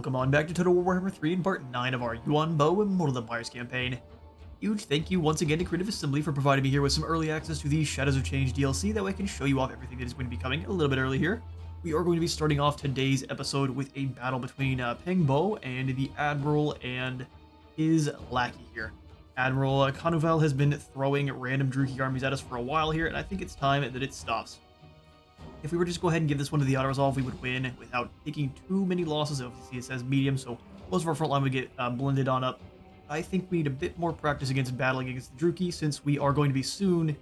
Welcome on back to Total War Warhammer 3 in part 9 of our Yuan Bo Immortal Empires campaign. Huge thank you once again to Creative Assembly for providing me here with some early access to the Shadows of Change DLC, that way I can show you off everything that is going to be coming a little bit early here. We are going to be starting off today's episode with a battle between Peng Bo and the Admiral and his lackey here. Admiral Carnival has been throwing random Druchii armies at us for a while here, and I think it's time that it stops. If we were to just go ahead and give this one to the auto-resolve, we would win without taking too many losses. Obviously, it says medium, so most of our front line would get blended on up. I think we need a bit more practice against battling against the Druchii, since we are going to be soon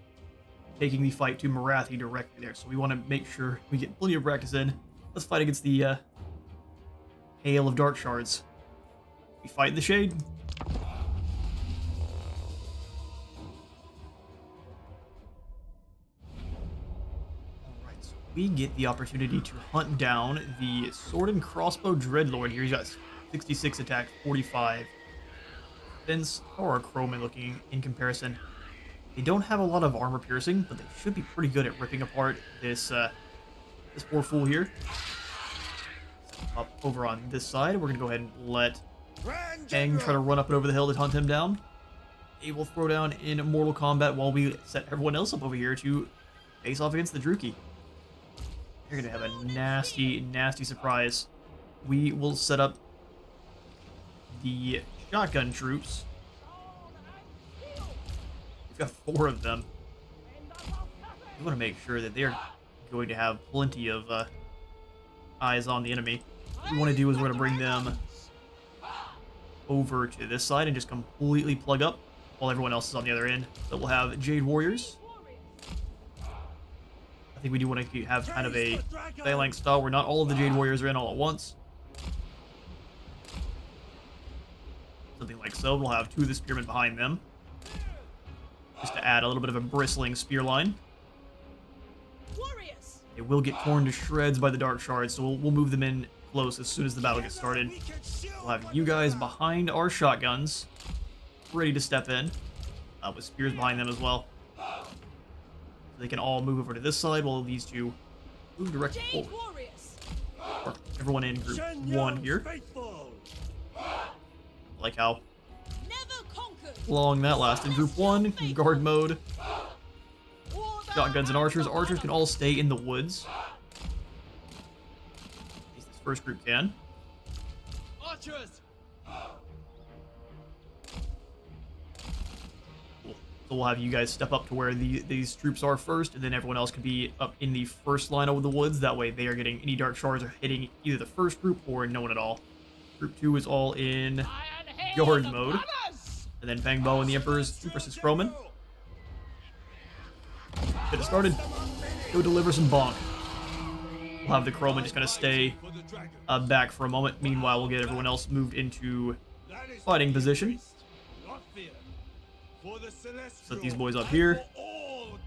taking the fight to Marathi directly there. So we want to make sure we get plenty of practice in. Let's fight against the hail of dart shards. We fight in the shade. We get the opportunity to hunt down the Sword and Crossbow Dreadlord here. He's got 66 attack, 45 defense. How are our crowmen looking in comparison? They don't have a lot of armor piercing, but they should be pretty good at ripping apart this this poor fool here. Up over on this side, we're gonna go ahead and let Peng try to run up and over the hill to hunt him down. He will throw down in mortal combat while we set everyone else up over here to face off against the Druchii. You're gonna have a nasty, nasty surprise. We will set up the shotgun troops. We've got 4 of them. We want to make sure that they're going to have plenty of eyes on the enemy. What we want to do is we're going to bring them over to this side and just completely plug up while everyone else is on the other end. So we'll have Jade warriors. I think we do want to have kind of a phalanx style where not all of the Jade warriors are in all at once. Something like so. We'll have 2 of the spearmen behind them, just to add a little bit of a bristling spear line. They will get torn to shreds by the dark shards, so we'll move them in close as soon as the battle gets started. We'll have you guys behind our shotguns, ready to step in, with spears behind them as well. They can all move over to this side while these 2 move directly forward. Everyone in group 1 here. Like how long that lasted. Group 1, guard mode. Shotguns and archers. Archers can all stay in the woods. At least this first group can. Archers. So we'll have you guys step up to where these troops are first, and then everyone else can be up in the first line over the woods. That way they are getting any dark shards are hitting either the first group or no one at all. Group 2 is all in guard mode. And then Peng Bo and the Emperor's versus Crowman. Get it started. Go deliver some bonk. We'll have the Crowman just kind of stay back for a moment. Meanwhile, we'll get everyone else moved into fighting position. Set these boys up here. Move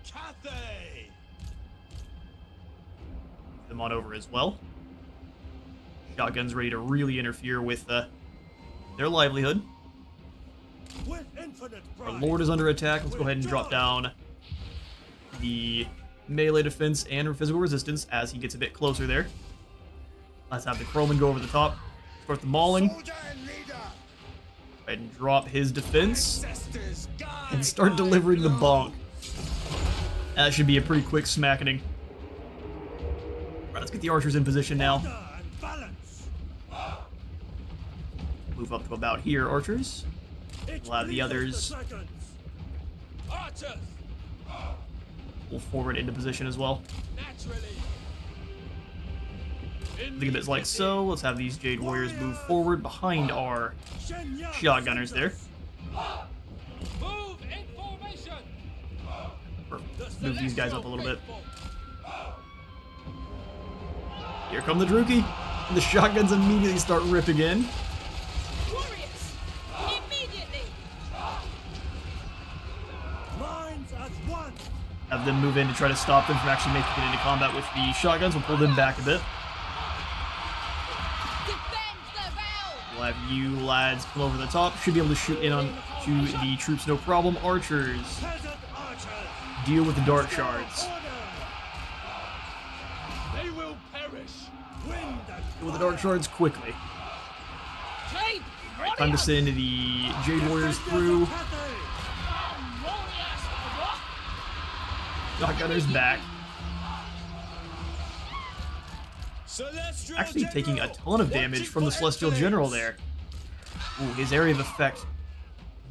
them on over as well. Shotgun's ready to really interfere with their livelihood. Our Lord is under attack. Let's go ahead and drop down the melee defense and physical resistance as he gets a bit closer there. Let's have the Crowman go over the top. Start the mauling. Go ahead and drop his defense. And start delivering the bonk. That should be a pretty quick smackening. Alright, let's get the archers in position now. Move up to about here, archers. We'll have the others pull forward into position as well. Think of it like so. Let's have these Jade warriors move forward behind our shotgunners there. Move these guys up a little bit. Here come the Druchii. The shotguns immediately start ripping in. Have them move in to try to stop them from actually making it into combat with the shotguns. We'll pull them back a bit. We'll have you lads pull over the top. Should be able to shoot in on to the troops, no problem. Archers, deal with the dark shards. Deal with the dark shards quickly. Alright, time to send the Jade Warriors through. Shotgunner's back. Actually taking a ton of damage from the Celestial General there. Ooh, his area of effect.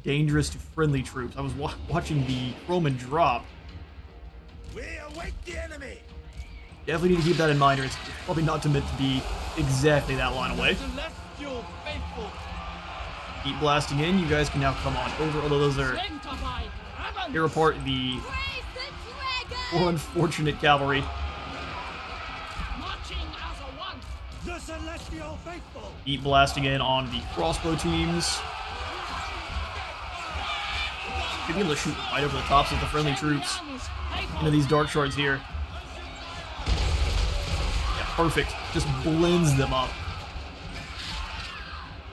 Dangerous to friendly troops. I was watching the Roman drop. We await the enemy. Definitely need to keep that in mind, or it's probably not meant to be exactly that line away. Keep blasting in. You guys can now come on over, although those are tear apart the more unfortunate cavalry. The celestial faithful. Keep blasting in on the crossbow teams. Should be able to shoot right over the tops of the friendly troops into these dark shards here. Yeah, perfect. Just blends them up.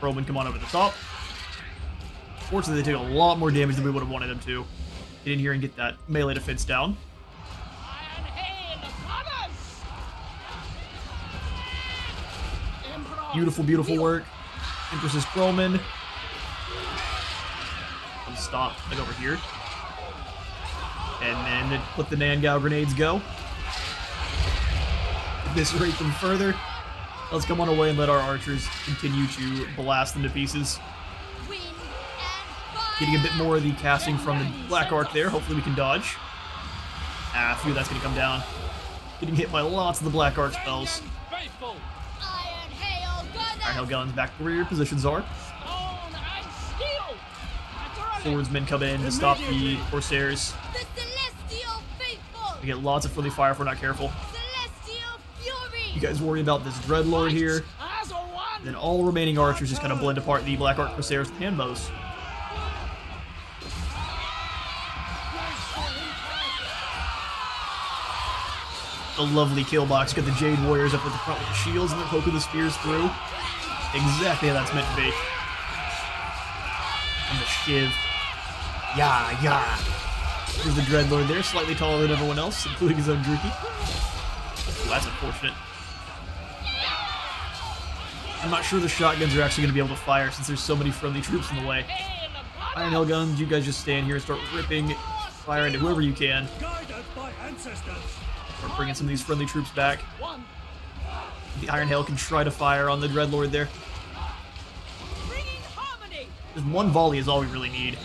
Roman, come on over the top. Fortunately, they take a lot more damage than we would have wanted them to. Get in here and get that melee defense down. Beautiful, beautiful work. Empress's Roman. Stop, like over here. And then let the Nangao grenades go. Eviscerate them further. Let's come on away and let our archers continue to blast them to pieces. Getting a bit more of the casting from the Black Arc there. Hopefully we can dodge. I feel that's going to come down. Getting hit by lots of the Black Arc spells. Iron Hail guns back to where your positions are. Swordsmen come in to stop the Corsairs. We get lots of friendly fire if we're not careful. You guys worry about this Dreadlord here. Then all remaining archers just kind of blend apart the Black Arc Corsairs with handbows. A lovely kill box. Got the Jade Warriors up at the front with the shields and they're poking the spears through. Exactly how that's meant to be. And the shiv. Yeah. There's the Dreadlord there, slightly taller than everyone else, including his own Druki. Ooh, that's unfortunate. I'm not sure the shotguns are actually going to be able to fire since there's so many friendly troops in the way. Iron Hail guns, you guys just stand here and start ripping fire into whoever you can. Start bringing some of these friendly troops back. The Iron Hail can try to fire on the Dreadlord there. Just one volley is all we really need.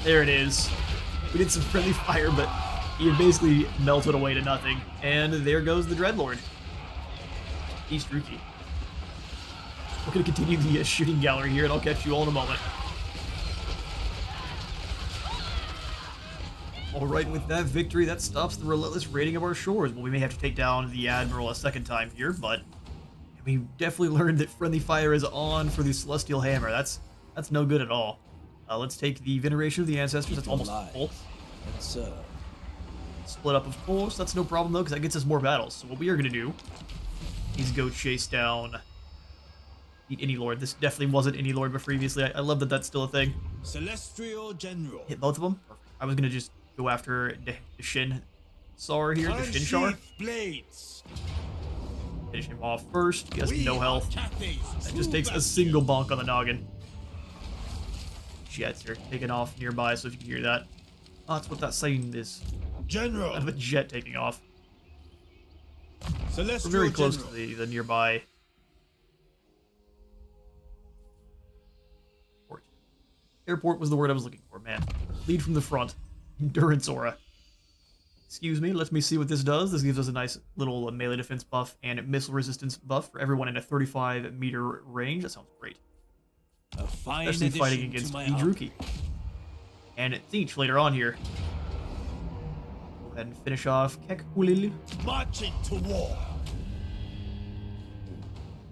There it is. We did some friendly fire, but he had basically melted away to nothing. And there goes the Dreadlord. East Druki. We're going to continue the shooting gallery here, and I'll catch you all in a moment. Alright, with that victory, that stops the relentless raiding of our shores. Well, we may have to take down the Admiral a second time here, but we definitely learned that friendly fire is on for the Celestial Hammer. That's no good at all. Let's take the Veneration of the Ancestors. That's almost full. Split up, of course. That's no problem, though, because that gets us more battles. So what we are going to do is go chase down the Any Lord. This definitely wasn't Any Lord, but previously. I love that that's still a thing. Celestial General. Hit both of them. Perfect. I was going to just go after the Shin Sar here, the Shin Shar. Finish him off first. He has no health. That just takes a single bonk on the noggin. Jets are taking off nearby, so if you can hear that. Oh, that's what that saying is. General. Kind of a jet taking off. Celestial We're very close General. to the nearby port. Airport was the word I was looking for, man. Lead from the front. Endurance aura. Excuse me, let me see what this does. This gives us a nice little melee defense buff and missile resistance buff for everyone in a 35-meter range. That sounds great. A fine Especially fighting against Druki. And at Siege later on here. Go ahead and finish off Kek-Hulil. Marching to war.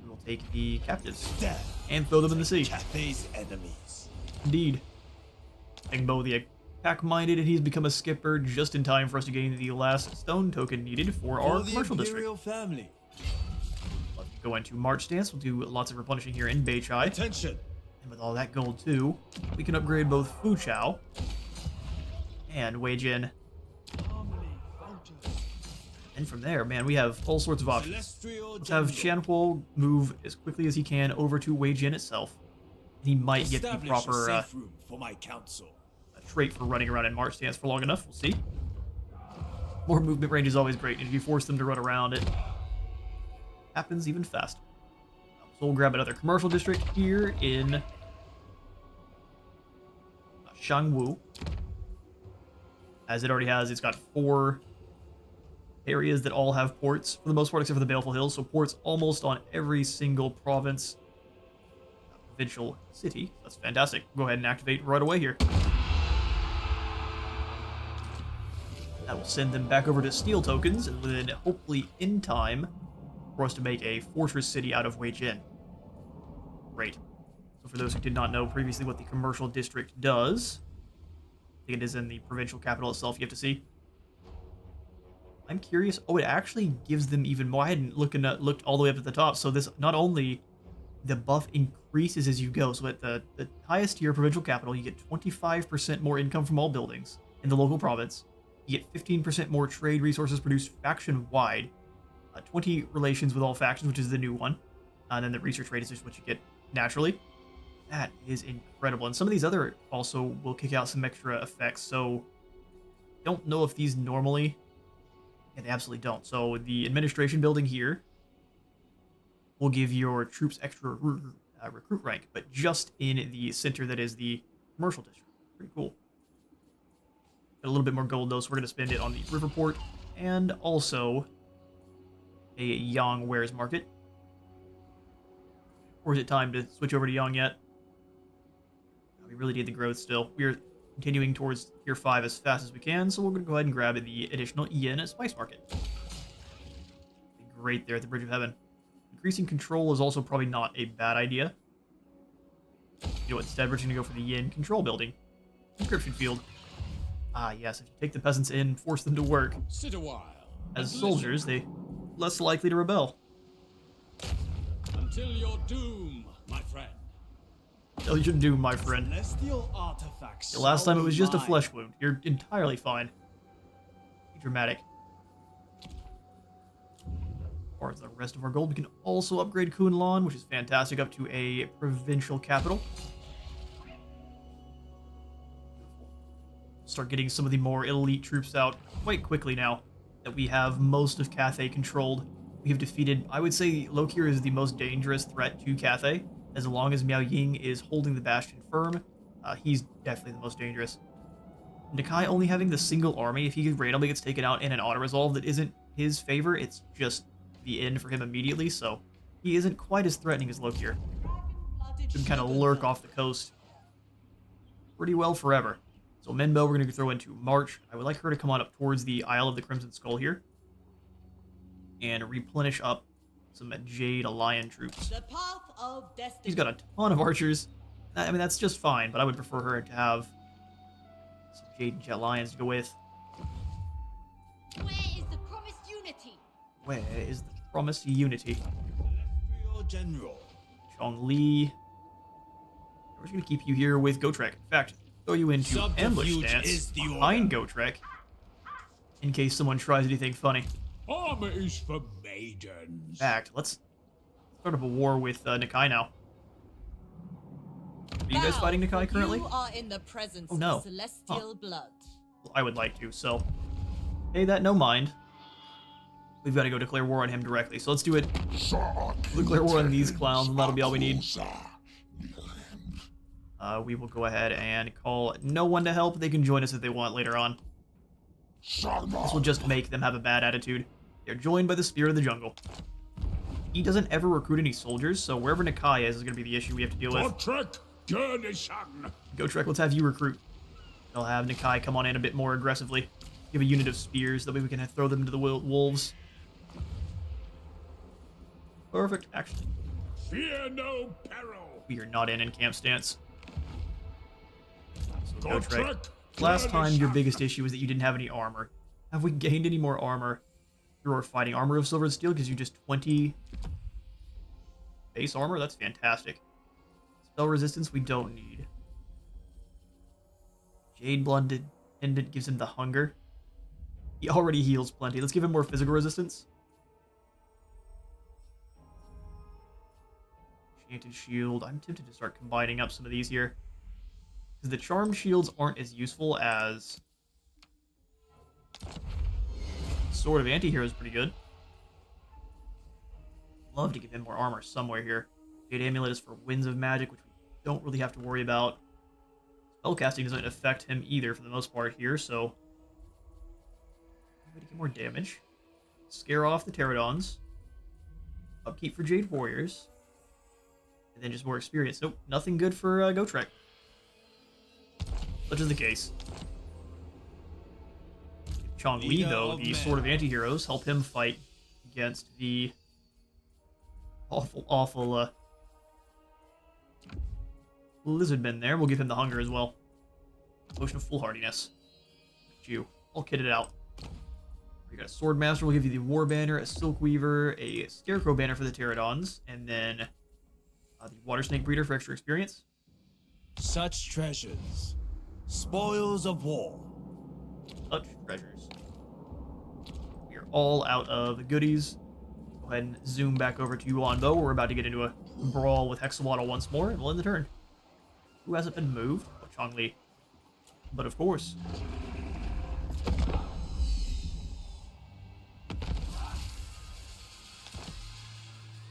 We will take the captives Death. and throw them in the sea. Cathay's enemies. Indeed. Engbo the attack-minded, and he's become a skipper just in time for us to gain the last stone token needed for our commercial district. Family. Let's go into March Stance. We'll do lots of replenishing here in Beichai. Attention. And with all that gold too, we can upgrade both Fu Chao and Wei Jin. And from there, man, we have all sorts of options. Celestial Let's have General. Qianhuo move as quickly as he can over to Wei Jin itself. He might get the Establish a proper safe room for my council. trait for running around in March stance for long enough. We'll see. More movement range is always great, and if you force them to run around, it happens even faster. So we'll grab another commercial district here in Shangwu. As it already has, it's got 4 areas that all have ports, for the most part, except for the Baleful Hills, so ports almost on every single province, provincial city. That's fantastic. Go ahead and activate right away here. That will send them back over to Steel Tokens, and then hopefully in time for us to make a fortress city out of Wei Jin. Great. So for those who did not know previously what the commercial district does, I think it is in the provincial capital itself, you have to see. I'm curious. Oh, it actually gives them even more. I hadn't looked all the way up at the top. So this, not only the buff increases as you go. So at the highest tier provincial capital, you get 25% more income from all buildings in the local province. You get 15% more trade resources produced faction-wide. 20 relations with all factions, which is the new one. And then the research rate is just what you get naturally. That is incredible. And some of these other also will kick out some extra effects. So don't know if these normally... Yeah, they absolutely don't. So the administration building here will give your troops extra recruit rank, but just in the center that is the commercial district. Pretty cool. Got a little bit more gold though, so we're going to spend it on the river port and also a Yang wares market. Or is it time to switch over to Yang yet? We really need the growth still. We're continuing towards tier 5 as fast as we can, so we're going to go ahead and grab the additional yen spice market. Great there at the Bridge of Heaven. Increasing control is also probably not a bad idea. You know, instead we're just going to go for the yen control building. Conscription field. Ah yes, if you take the peasants in, force them to work Sit a while. as soldiers, they less likely to rebel. Until your doom, my friend. Tell your doom, my friend. Celestial artifacts. The last time it was just a mine. flesh wound. You're entirely fine. Be dramatic. As far as the rest of our gold, we can also upgrade Kunlun, which is fantastic, up to a provincial capital. Start getting some of the more elite troops out quite quickly now that we have most of Cathay controlled. We have defeated, I would say, Lokir is the most dangerous threat to Cathay. As long as Miao Ying is holding the bastion firm, he's definitely the most dangerous. Nakai only having the single army, if he randomly gets taken out in an auto-resolve that isn't his favor, it's just the end for him immediately, so he isn't quite as threatening as Lokir. He can kind of lurk off the coast pretty well forever. So Menbo we're going to throw into March. I would like her to come on up towards the Isle of the Crimson Skull here and replenish up some Jade Lion troops. The path of destiny. She's got a ton of archers. I mean, that's just fine, but I would prefer her to have some Jade and Jet Lions to go with. Where is the promised unity? Where is the promised unity? Celestial General. Chong Li. We're just going to keep you here with Gotrek. In fact, throw you into ambush Subterfuge stance is the behind Gotrek in case someone tries anything funny. Armor is for maidens. In fact, let's start up a war with Nakai now. Are you guys Bow, fighting Nakai currently? You are in the presence Oh, no. of celestial blood. Well, I would like to, so pay that no mind. We've got to go declare war on him directly, so let's do it. Declare war on these clowns, and that'll be all we need. We will go ahead and call no one to help. They can join us if they want later on. This will just make them have a bad attitude. They're joined by the Spirit of the Jungle. He doesn't ever recruit any soldiers, so wherever Nakai is going to be the issue we have to deal with. Gotrek, let's have you recruit. They'll have Nakai come on in a bit more aggressively. Give a unit of spears, that way we can throw them into the wolves. Perfect, actually. Fear no peril. We are not in camp stance. So Gotrek, last time your biggest issue was that you didn't have any armor. Have we gained any more armor through our fighting? Armor of Silver and Steel gives you just 20 base armor? That's fantastic. Spell resistance we don't need. Jade Blunted Pendant gives him the hunger. He already heals plenty. Let's give him more physical resistance. Enchanted shield. I'm tempted to start combining up some of these here. Because the charm shields aren't as useful as... Sword of Antihero is pretty good. Love to give him more armor somewhere here. Jade Amulet is for Winds of Magic, which we don't really have to worry about. Spellcasting doesn't affect him either for the most part here, so... Way to get more damage. Scare off the Pterodons. Upkeep for Jade Warriors. And then just more experience. Nope, nothing good for Gotrek. Such is the case. Chong Li, though, the Sword of Antiheroes, help him fight against the awful lizardmen there. We'll give him the hunger as well. Potion of Foolhardiness. You. I'll kit it out. We got a Sword Master. We'll give you the War Banner, a Silk Weaver, a Scarecrow Banner for the Pterodons, and then the Water Snake Breeder for extra experience. Such treasures. Spoils of war. Such treasures. We are all out of goodies. Go ahead and zoom back over to Yuan Bo. We're about to get into a brawl with Hexawaddle once more, and we'll end the turn. Who hasn't been moved? Oh, Chong Li. But of course.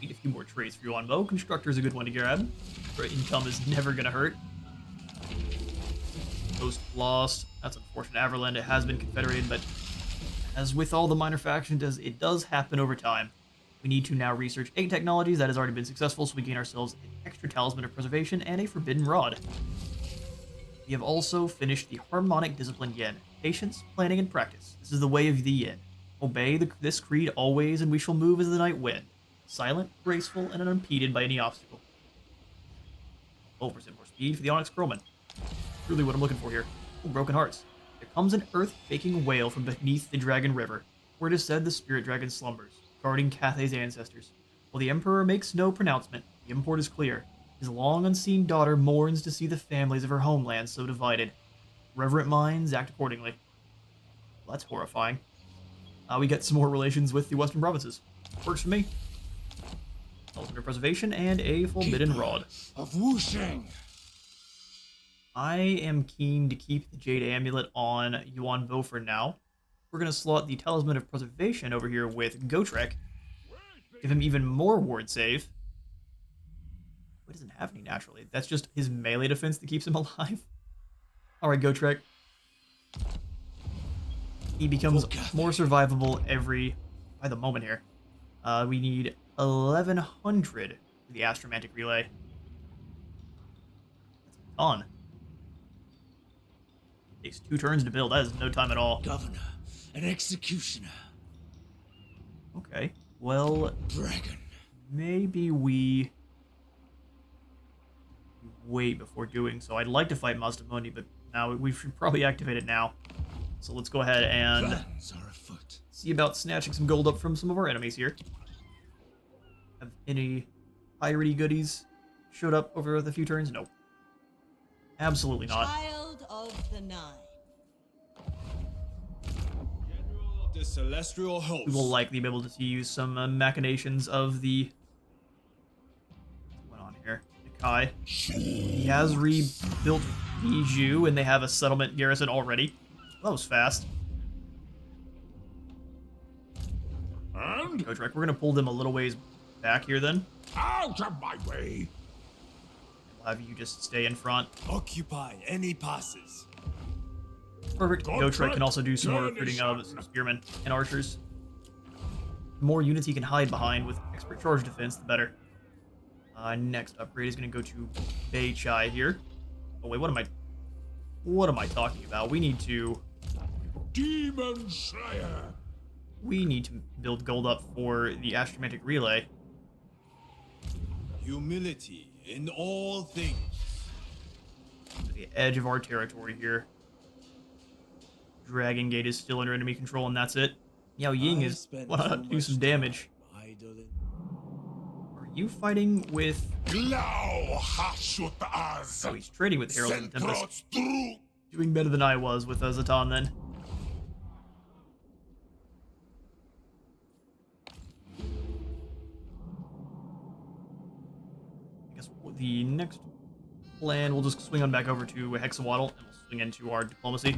Need a few more traits for Yuan Bo. Constructor is a good one to grab. Income is never going to hurt. Ghost lost. That's unfortunate. Averland, it has been confederated, but as with all the minor factions, it does happen over time. We need to now research egg technologies. That has already been successful, so we gain ourselves an extra Talisman of Preservation and a Forbidden Rod. We have also finished the Harmonic Discipline Yin. Patience, planning, and practice. This is the way of the Yin. Obey this creed always, and we shall move as the night wind. Silent, graceful, and unimpeded by any obstacle. 12% more speed for the Onyx Crowman. Truly what I'm looking for here. Oh, broken hearts. There comes an earth-shaking wail from beneath the Dragon River, where it is said the spirit dragon slumbers, guarding Cathay's ancestors. While the Emperor makes no pronouncement, the import is clear. His long-unseen daughter mourns to see the families of her homeland so divided. Reverent minds act accordingly. Well, that's horrifying. We get some more relations with the Western provinces. Works for me. Ultimate Preservation and a Forbidden Rod. Of Wusheng. I am keen to keep the Jade Amulet on Yuan Bo for now. We're going to slot the Talisman of Preservation over here with Gotrek. Give him even more ward save. What isn't happening naturally? That's just his melee defense that keeps him alive. Alright, Gotrek. He becomes more survivable by the moment here. We need 1100 for the Astromantic Relay. That's a ton. Takes 2 turns to build. That is no time at all. Governor and executioner. Okay. Well, Dragon. maybe we wait before doing so. I'd like to fight Mazda Mundi, but now we should probably activate it now. So let's go ahead and Plans are afoot. see about snatching some gold up from some of our enemies here. Have any piratey goodies showed up over the few turns? Nope. Absolutely not. Child of the Nine. General of the Celestial Host. We will likely be able to use some machinations of the... What's going on here? Nakai. He has rebuilt Bijou, and they have a settlement garrison already. That was fast. And Gotrek, we're going to pull them a little ways back here then. out of my way. We'll have you just stay in front. Occupy any passes. Perfect. Gotrek, Gotrek can also do some more turn recruiting is of some spearmen and archers. The more units he can hide behind with expert charge defense, the better. Next upgrade is going to go to Bei Chai here. Oh wait, what am I talking about? We need to Demon Slayer. build gold up for the Astromantic Relay. Humility in all things. To the edge of our territory here. Dragon Gate is still under enemy control, and that's it. Yao Ying is want to do some damage. Are you fighting with... Oh, he's trading with Herald of the Tempest. Doing better than I was with Zatan then. the next plan, we'll just swing on back over to Hexawaddle, and we'll swing into our diplomacy.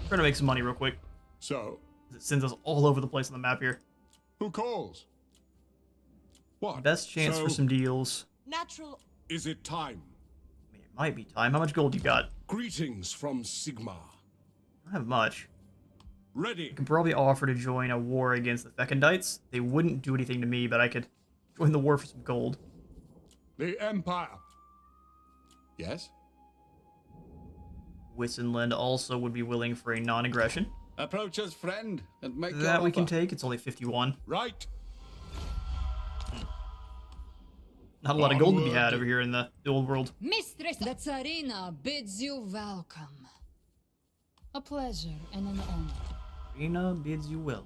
Trying to make some money real quick. So, It sends us all over the place on the map here. who calls? What? Best chance for some deals. Natural. Is it time? I mean, it might be time. How much gold you got? Greetings from Sigma. I don't have much. Ready. I could probably offer to join a war against the Fecondites. They wouldn't do anything to me, but I could join the war for some gold. The Empire. Yes? Wissenland also would be willing for a non-aggression. Approach us, friend, and make That your we can offer. take. It's only 51. Right. Not a lot of gold to be had Onward. over here in the old world. Mistress, the Tsarina bids you welcome. A pleasure and an honor. Rina bids you well.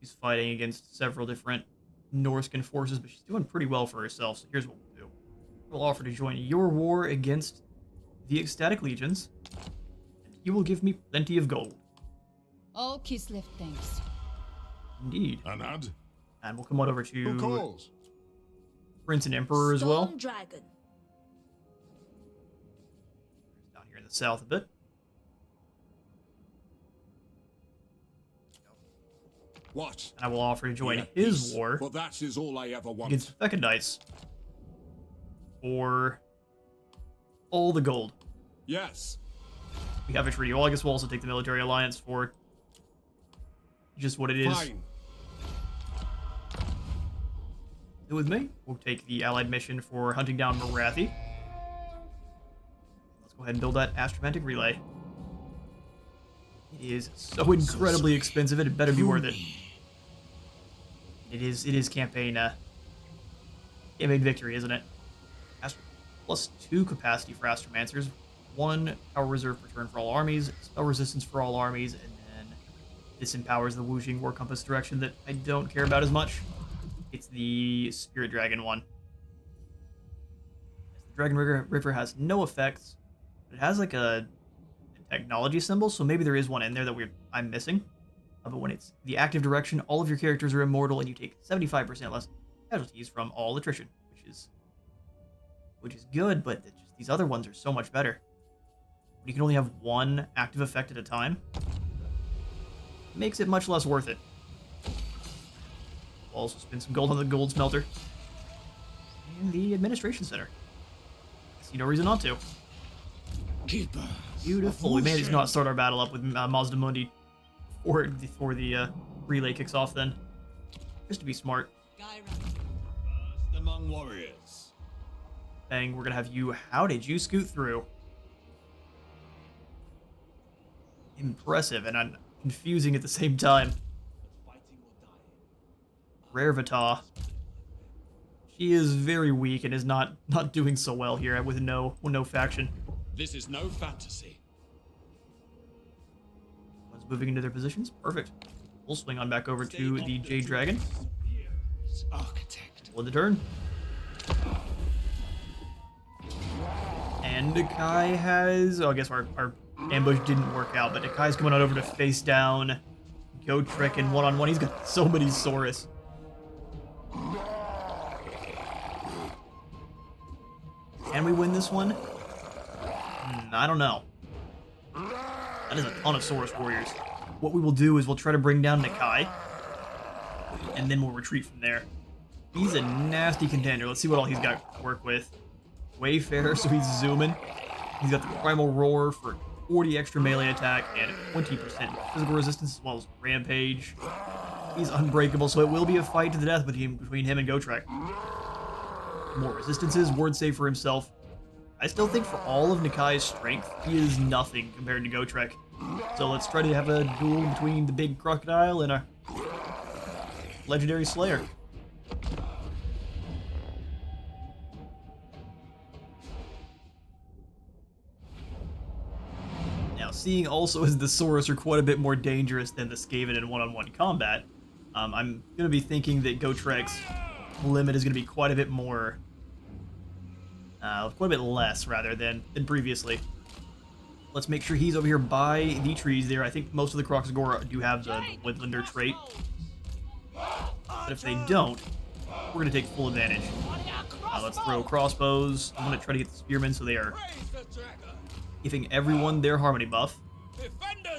She's fighting against several different Norscan forces, but she's doing pretty well for herself, so here's what we'll do. We'll offer to join your war against the Ecstatic Legions, and you will give me plenty of gold. All Kislev thanks. Indeed. Anad. And we'll come on over Who to calls? Prince and Emperor as well. Stone Dragon. Down here in the south a bit. What? And I will offer to join Yeah, his peace, war For that is all I ever want. against the Fecondites for all the gold. Yes. We have a treaty. Well, I guess we'll also take the military alliance for just what it is. Fine. Do with me. We'll take the allied mission for hunting down Marathi. Let's go ahead and build that astromantic relay. It is so incredibly expensive, it better be worth it. It is campaign victory, isn't it? +2 capacity for Astromancers, 1 power reserve per turn for all armies, spell resistance for all armies, and then this empowers the Wuxing War Compass direction that I don't care about as much. It's the Spirit Dragon one. The Dragon River has no effects. It has like a technology symbol, so maybe there is one in there that I'm missing. But when it's the active direction, all of your characters are immortal, and you take 75% less casualties from all attrition, which is good. But just these other ones are so much better. You can only have one active effect at a time. It makes it much less worth it. We'll also spend some gold on the gold smelter and the administration center. I see no reason not to. Keeper. Beautiful. We managed to not start our battle up with Mazda Mundi before the relay kicks off then. Just to be smart. Gyra. First among warriors. Bang, we're gonna have you. How did you scoot through? Impressive, and I'm confusing at the same time. Rare Vata. She is very weak and is not doing so well here with no faction. This is no fantasy. One's moving into their positions. Perfect. We'll swing on back over to the Jade Dragon. Architect. Win the turn. And Nakai has... Oh, I guess our ambush didn't work out, but Nakai's coming on over to face down Go Trick in one-on-one. He's got so many Saurus. Can we win this one? I don't know. That is a ton of Saurus warriors. What we will do is we'll try to bring down Nakai, and then we'll retreat from there. He's a nasty contender. Let's see what all he's got to work with. Wayfarer, so he's zooming. He's got the Primal Roar for 40 extra melee attack and 20% physical resistance, as well as Rampage. He's unbreakable, so it will be a fight to the death between him and Gotrek. More resistances, word save for himself. I still think for all of Nakai's strength, he is nothing compared to Gotrek. So let's try to have a duel between the big crocodile and a legendary slayer. Now, seeing also as the Saurus are quite a bit more dangerous than the Skaven in one-on-one combat, I'm going to be thinking that Gotrek's limit is going to be quite a bit more, quite a bit less, rather, than previously. Let's make sure he's over here by the trees there. I think most of the Croxagora do have the Woodlander trait. But if they don't, we're going to take full advantage. Let's throw crossbows. I'm going to try to get the spearmen so they are giving everyone their harmony buff.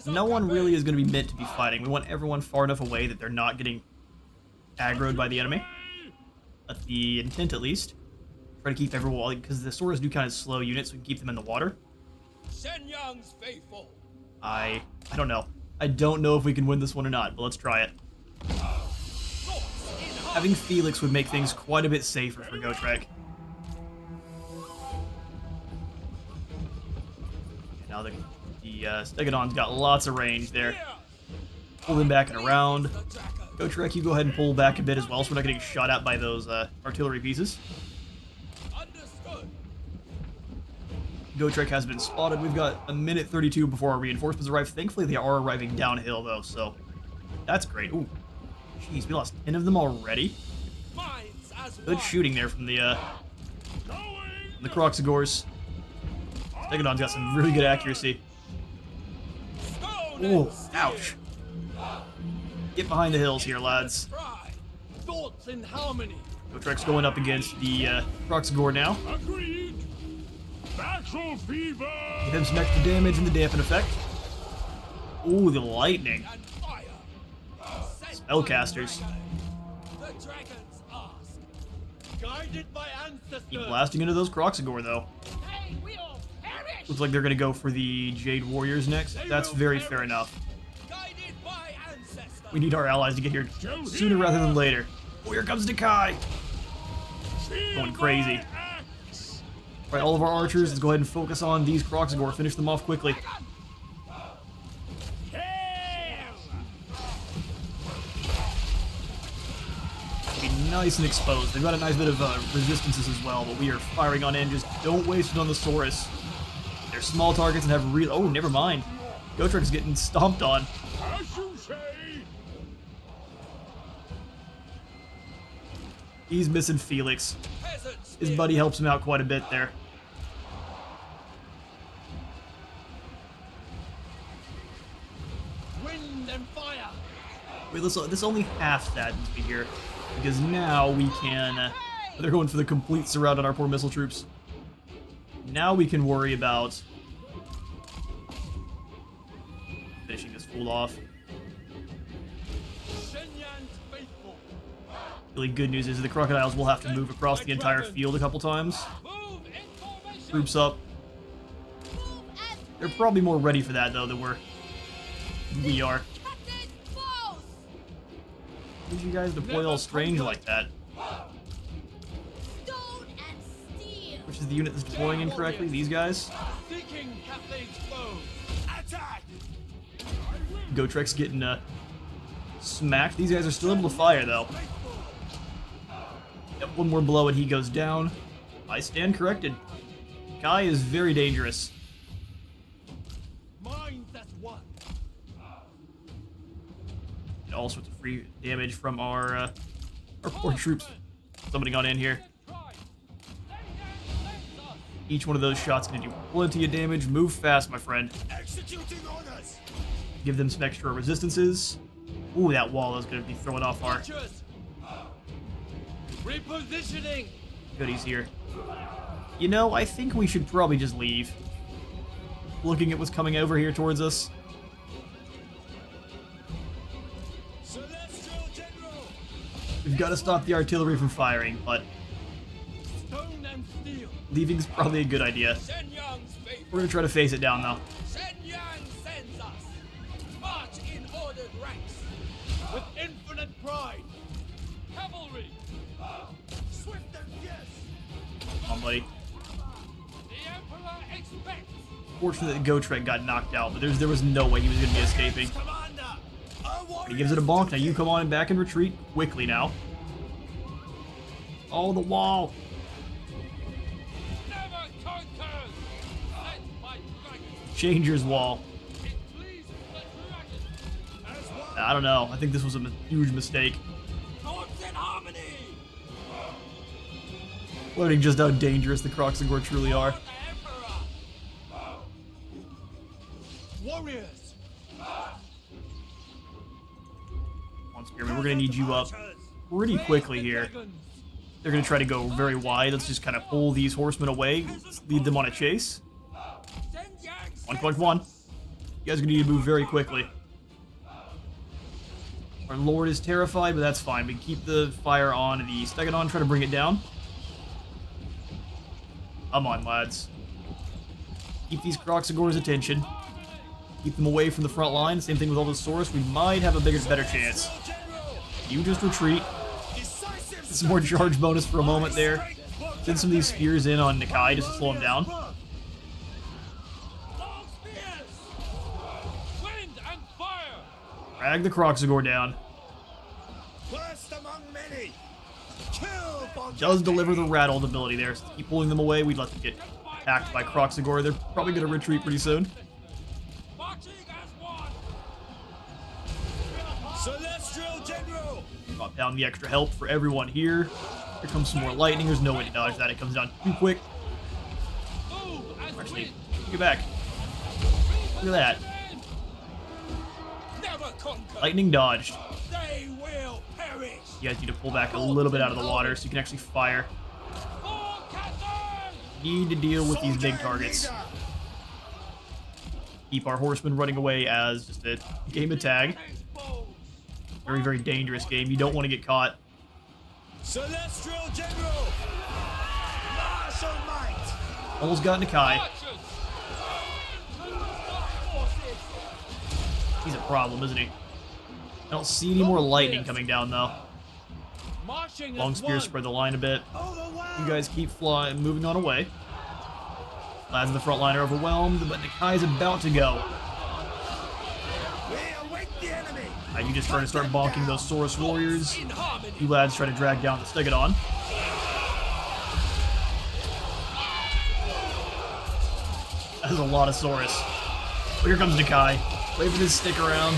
No one really is going to be meant to be fighting. We want everyone far enough away that they're not getting aggroed by the enemy. That's the intent, at least. Try to keep everyone, because the swords do kind of slow units, so we can keep them in the water. I don't know. I don't know if we can win this one or not, but let's try it. Having Felix would make things quite a bit safer for Gotrek. Now the Stegodon's got lots of range there. Pull them back and around. Gotrek, you go ahead and pull back a bit as well, so we're not getting shot at by those artillery pieces. Gotrek has been spotted. We've got a minute 32 before our reinforcements arrive. Thankfully, they are arriving downhill, though, so that's great. Ooh, jeez, we lost 10 of them already. Good shooting there from the Croxagors. Stegodon's got some really good accuracy. Ooh, ouch. Get behind the hills here, lads. Gotrek's going up against the Croxagor now. Give him some extra damage and the dampen effect. Ooh, the lightning. Spellcasters. Keep blasting into those Croxagor, though. Looks like they're going to go for the Jade Warriors next. That's very fair enough. We need our allies to get here sooner rather than later. Oh, here comes Nakai. Going crazy. Alright, all of our archers, let's go ahead and focus on these Croxagor. Finish them off quickly. Be nice and exposed. They've got a nice bit of resistances as well, but we are firing on in. Just don't waste it on the Saurus. They're small targets and have real... Oh, never mind. Gotrek's getting stomped on. He's missing Felix. His buddy helps him out quite a bit there. Wind and fire. Wait, this only half saddens me here, because now we can... they're going for the complete surround on our poor missile troops. Now we can worry about finishing this fool off. Really good news is the crocodiles will have to move across the entire field a couple times. Troops up. They're probably more ready for that, though, than we are. Why did you guys deploy all strange like that? Which is the unit that's deploying incorrectly? These guys? Gotrek's getting smacked. These guys are still able to fire, though. Yep, one more blow and he goes down. I stand corrected. Kai is very dangerous. And all sorts of free damage from our poor troops. Somebody got in here. Each one of those shots gonna do plenty of damage. Move fast, my friend. Give them some extra resistances. Ooh, that wall is gonna be throwing off our repositioning. Goodies here. You know, I think we should probably just leave. Looking at what's coming over here towards us. We've got to stop the artillery from firing, but leaving is probably a good idea. We're going to try to face it down, though. With infinite pride. Cavalry. Swift and fierce. Come on, buddy. The Emperor expects. Fortunately, Gotrek got knocked out, but there was no way he was going to be escaping. He gives it a bonk. Now you come on back and retreat quickly now. Oh, the wall. Never conquers. Let my dragon. Changer's wall. It pleases the dragon. I don't know. I think this was a huge mistake. Thoughts in harmony. Learning just how dangerous the Croxagor truly are. Warriors. Come on, Spearman, we're gonna need you up. pretty quickly here. They're going to try to go very wide. Let's just kind of pull these horsemen away, lead them on a chase. One. You guys are going to need to move very quickly. Our lord is terrified, but that's fine. We keep the fire on the Stegodon, try to bring it down. Come on, lads. Keep these Croxagor's attention. Keep them away from the front line. Same thing with all the Saurus. We might have a better chance. You just retreat. Some more charge bonus for a moment there. Send some of these spears in on Nakai just to slow him down. Wind and fire. Drag the Croxagor down. Does deliver the rattled ability there. So keep pulling them away. We'd let them get attacked by Croxagor. They're probably going to retreat pretty soon. Marching as one. Celestial General! Drop down the extra help for everyone here. Here comes some more lightning. There's no way to dodge that. It comes down too quick. Move as Actually, wind. get back. Look at that. Never conquer! Lightning dodged. They will perish! You guys need to pull back a little bit out of the water so you can actually fire. For cannon. Need to deal with these big targets. Keep our horsemen running away as just a game of tag. Very dangerous game. You don't want to get caught. Celestial General! Martial might! Almost got Nakai. Archers. He's a problem, isn't he? I don't see any more lightning coming down, though. Marching Long as spear one. spread the line a bit. You guys keep flying, moving on away. Lads in the front line are overwhelmed, but Nakai's about to go. We await the enemy! You just try to start bonking those Saurus warriors. In harmony! You lads try to drag down the Stegodon. That is a lot of Saurus. Oh, here comes Nakai. Wait for this to stick around.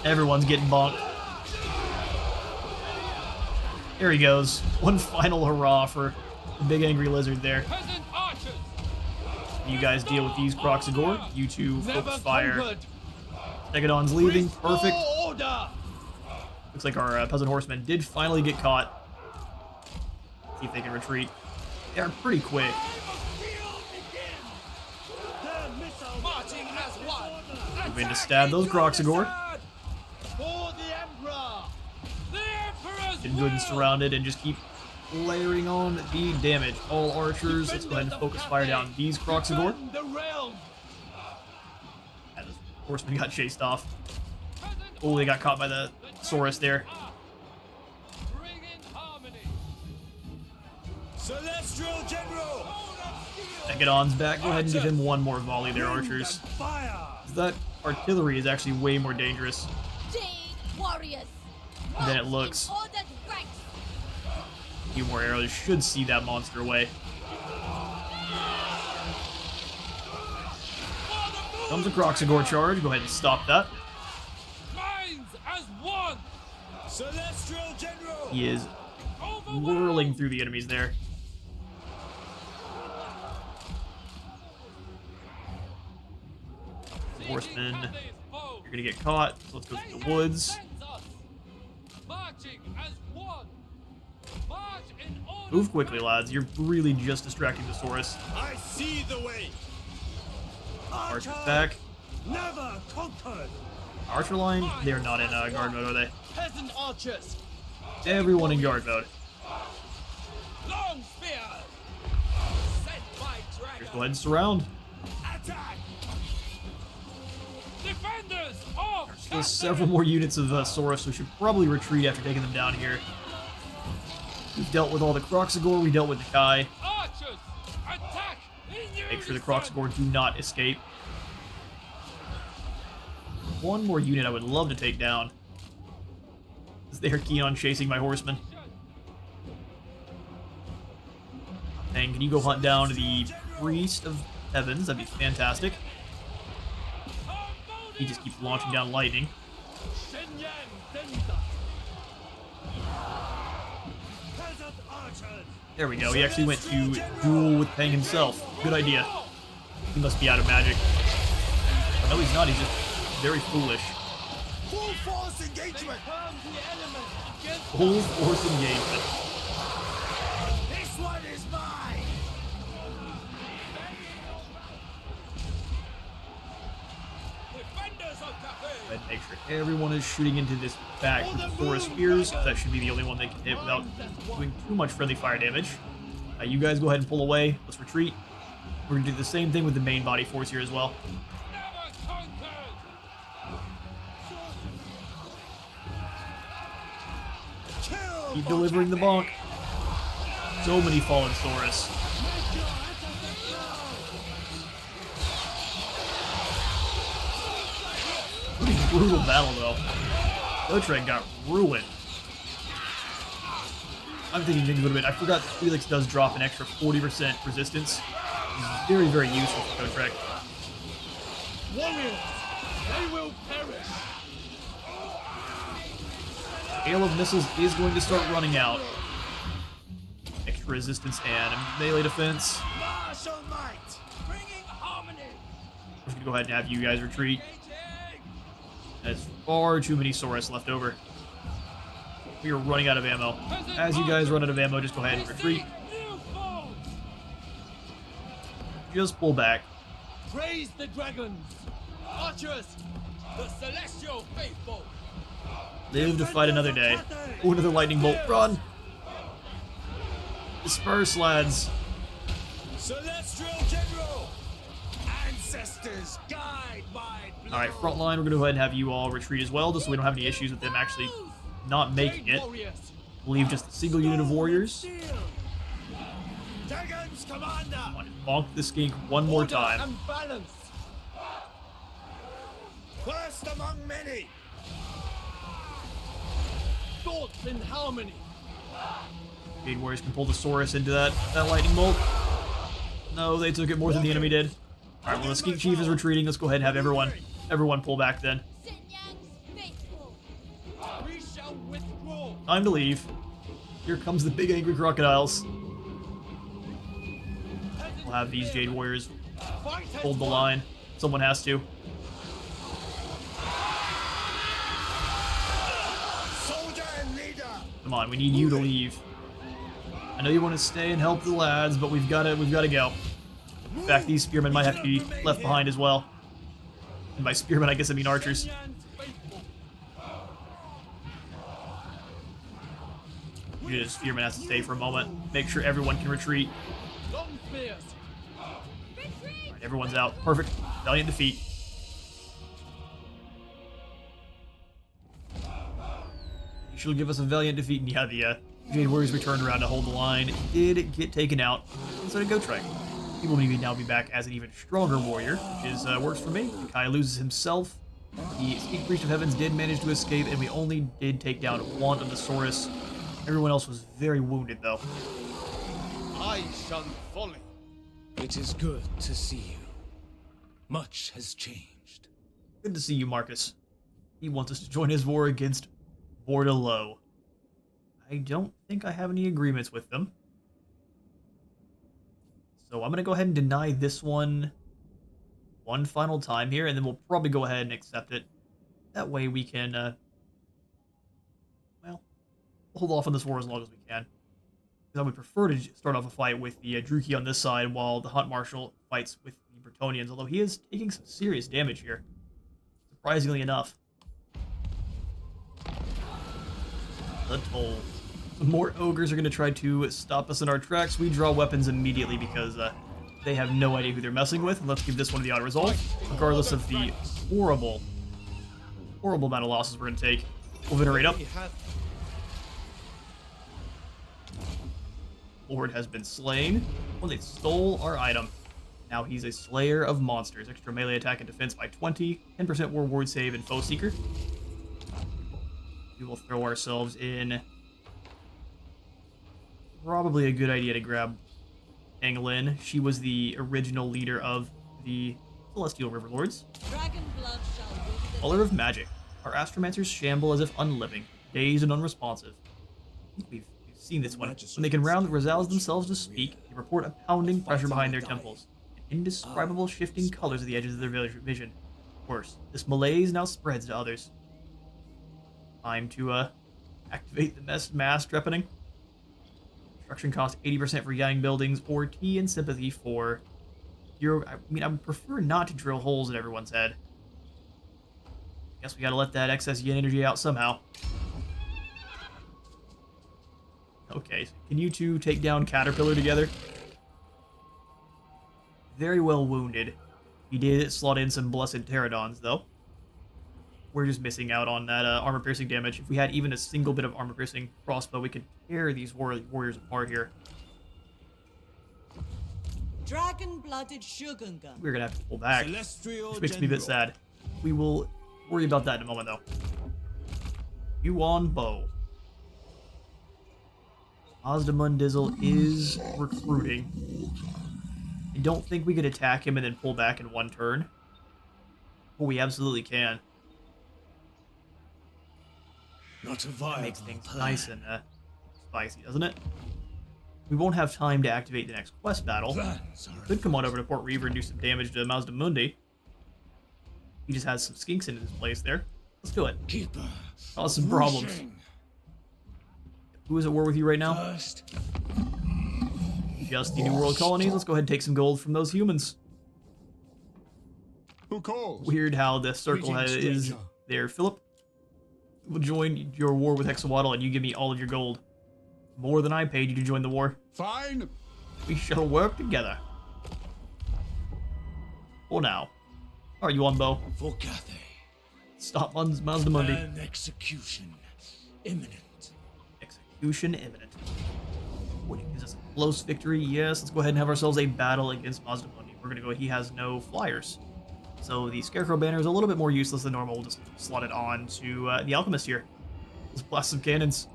Everyone's getting bonked. There he goes. One final hurrah for the big angry lizard there. Peasant archers. You guys deal with these Croxagor. You two Never focus fire. conquered. Stegodon's leaving. Perfect. Order. Looks like our peasant horsemen did finally get caught. See if they can retreat. They are pretty quick. Marching as one! Moving to stab those Croxagor. For the Emperor. The Emperor's Get good and surrounded and just keep layering on the damage. All archers, let's go ahead and focus fire down these Croxagor. The realm. And the horseman got chased off. Oh, they got caught by the Saurus there. Bring in harmony. Celestial General! Stegodon's back. Go ahead and give him one more volley there, archers. Fire! That artillery is actually way more dangerous Jade warriors. than it looks. Ordered ranks. A few more arrows should see that monster away. Comes a Croxagor charge. Go ahead and stop that. Minds as one. Celestial General! He is whirling through the enemies there. Horsemen, you're gonna get caught. So let's go through the woods. Marching as one. March in order. Move quickly, lads. You're really just distracting the Saurus. I see the way! Archers back. Never conquered! Archer line, they're not in guard mode, are they? Peasant archers. Everyone in guard mode. Long spear! Sent by dragon! Just go ahead and surround. Attack! Defenders of. Still several more units of Saurus, so we should probably retreat after taking them down here. We've dealt with all the Croxagor, we dealt with Nakai. Archers. Attack. Make sure the Croxagor do not escape. One more unit I would love to take down, because they are keen on chasing my horsemen. And can you go hunt down the Priest of Heavens? That'd be fantastic. He just keeps launching down lightning. There we go. He actually went to duel with Peng himself. Good idea. He must be out of magic. Oh, no, he's not. He's just very foolish. Full force engagement! Turn the element against Full force engagement. This one is mine! Defenders of Cafe! And make sure everyone is shooting into this back forest spears. That should be the only one they can hit without doing too much friendly fire damage. You guys go ahead and pull away. Let's retreat. We're gonna do the same thing with the main body force here as well. never conquered. Kill! Keep for delivering the Cafe! bonk. So many fallen Saurus. Pretty brutal battle though. Gotrek got ruined. I'm thinking things would have been. I forgot that Felix does drop an extra 40% resistance. It's very, very useful for Gotrek. Warriors, they will perish. Hail of missiles is going to start running out. Extra resistance and melee defense. Martial might! Bringing harmony. I'm just gonna go ahead and have you guys retreat. Engaging. There's far too many Saurus left over. We are running out of ammo. As you guys run out of ammo, just go ahead and retreat. New foe. Just pull back. Praise the dragons. Archers, The celestial faithful! Live to fight another day. Oh, another lightning bolt. Run! Disperse, lads. Celestial general! Ancestors, guide my blood! Alright, front line, we're going to go ahead and have you all retreat as well, just so we don't have any issues with them actually not making it. warriors. Leave just a single unit of warriors. Dragons commander! Bonk the skink one more Order time. and balance. First among many! Thoughts in harmony. Jade warriors can pull the Saurus into that lightning bolt. No, they took it more than the enemy did. Alright, well the skink chief is retreating. Let's go ahead and have everyone pull back then. Sinyang's faithful. We shall withdraw. Time to leave. Here comes the big angry crocodiles. We'll have these Jade warriors Fight as hold the one. line. Someone has to. Soldier and leader! Come on, we need you to leave. I know you want to stay and help the lads, but we've got to go. In fact, these spearmen might have to be left behind as well. And by spearmen, I guess I mean archers. Yan's faithful. Unit of spearmen has to stay for a moment. Make sure everyone can retreat. Long spears. Retreat. Alright, everyone's out. Perfect. Valiant defeat. You should give us a valiant defeat. And yeah, the Jade Warriors returned around to hold the line. Did get taken out. Instead of Gotrek. He will maybe now be back as an even stronger warrior, which is works for me. Nakai loses himself. The Skink Priest of Heavens did manage to escape, and we only did take down one of the Saurus. Everyone else was very wounded, though. I shun folly. It is good to see you. Much has changed. Good to see you, Marcus. He wants us to join his war against Bordalo. I don't think I have any agreements with them. So I'm going to go ahead and deny this one final time here, and then we'll probably go ahead and accept it. That way we can, well, hold off on this war as long as we can. Because I would prefer to start off a fight with the Druki on this side while the Hunt Marshal fights with the Bretonnians, although he is taking some serious damage here. Surprisingly enough. The toll. Some more ogres are going to try to stop us in our tracks. We draw weapons immediately because they have no idea who they're messing with. And let's give this one the auto-resolve, regardless of the horrible amount of losses we're going to take. We'll venerate up. Lord has been slain. Well, they stole our item. Now he's a slayer of monsters. Extra melee attack and defense by 20. 10% war ward save and foe seeker. We will throw ourselves in. Probably a good idea to grab Anglin. She was the original leader of the Celestial River Lords. Dragon blood shall rid the Color of Magic. Our astromancers shamble as if unliving, dazed and unresponsive. We've seen this one. When they can rouse themselves to speak, they report a pounding pressure behind their temples, and indescribable shifting colors at the edges of their vision. Worse, this malaise now spreads to others. Time to activate the mass trepanning. Construction cost 80% for Yang buildings, or T and sympathy for zero. I mean, I would prefer not to drill holes in everyone's head. Guess we gotta let that excess yen energy out somehow. Okay, so can you two take down Caterpillar together? Very well wounded. He did slot in some blessed pterodons, though. We're just missing out on that armor-piercing damage. If we had even a single bit of armor-piercing crossbow, we could tear these warriors apart here. Dragon-blooded Shogunga. We're gonna have to pull back. Celestial Which makes me a bit General. sad. We will worry about that in a moment, though. Yuan Bo. Mazda Mundizzle is recruiting. I don't think we could attack him and then pull back in one turn. But we absolutely can. Not a That viable makes things plan. nice and spicy, doesn't it? We won't have time to activate the next quest battle. Plans are Could come on over to Port Reaver and do some damage to Mazda Mundi. He just has some skinks in his place there. Let's do it. keeper. Cause some problems. Whooshing. Who is at war with you right now? First, Just the New World colonies. Let's go ahead and take some gold from those humans. Who calls? Weird how the circle Greetings, is stranger. there. Philip will join your war with Hexawaddle and you give me all of your gold. More than I paid you to join the war. Fine. We shall work together. For now. Alright, Yuan Bo. for Cathay. Stop on Mazda Mundi. An execution imminent. Execution imminent. What gives us a close victory? Yes, let's go ahead and have ourselves a battle against Mazda Mundi. We're gonna go, he has no flyers. So the Scarecrow banner is a little bit more useless than normal. We'll just slot it on to the Alchemist here. Let's blast some cannons.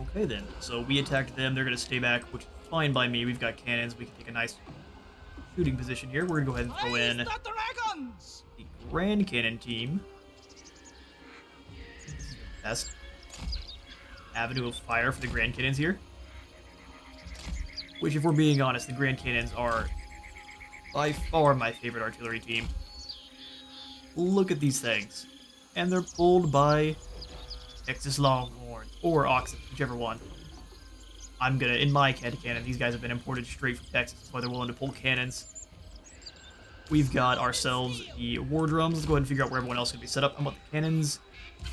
Okay then, so we attacked them, they're gonna stay back, which is fine by me. We've got cannons, we can take a nice shooting position here. We're gonna go ahead and throw in Raise the dragons! the Grand Cannon team. Best avenue of fire for the Grand Cannons here. Which, if we're being honest, the Grand Cannons are by far my favorite artillery team. Look at these things. And they're pulled by Texas Longhorn or Oxen, whichever one. I'm gonna, in my cannon, these guys have been imported straight from Texas. That's why they're willing to pull cannons. We've got ourselves the war drums. Let's go ahead and figure out where everyone else can be set up. I want the cannons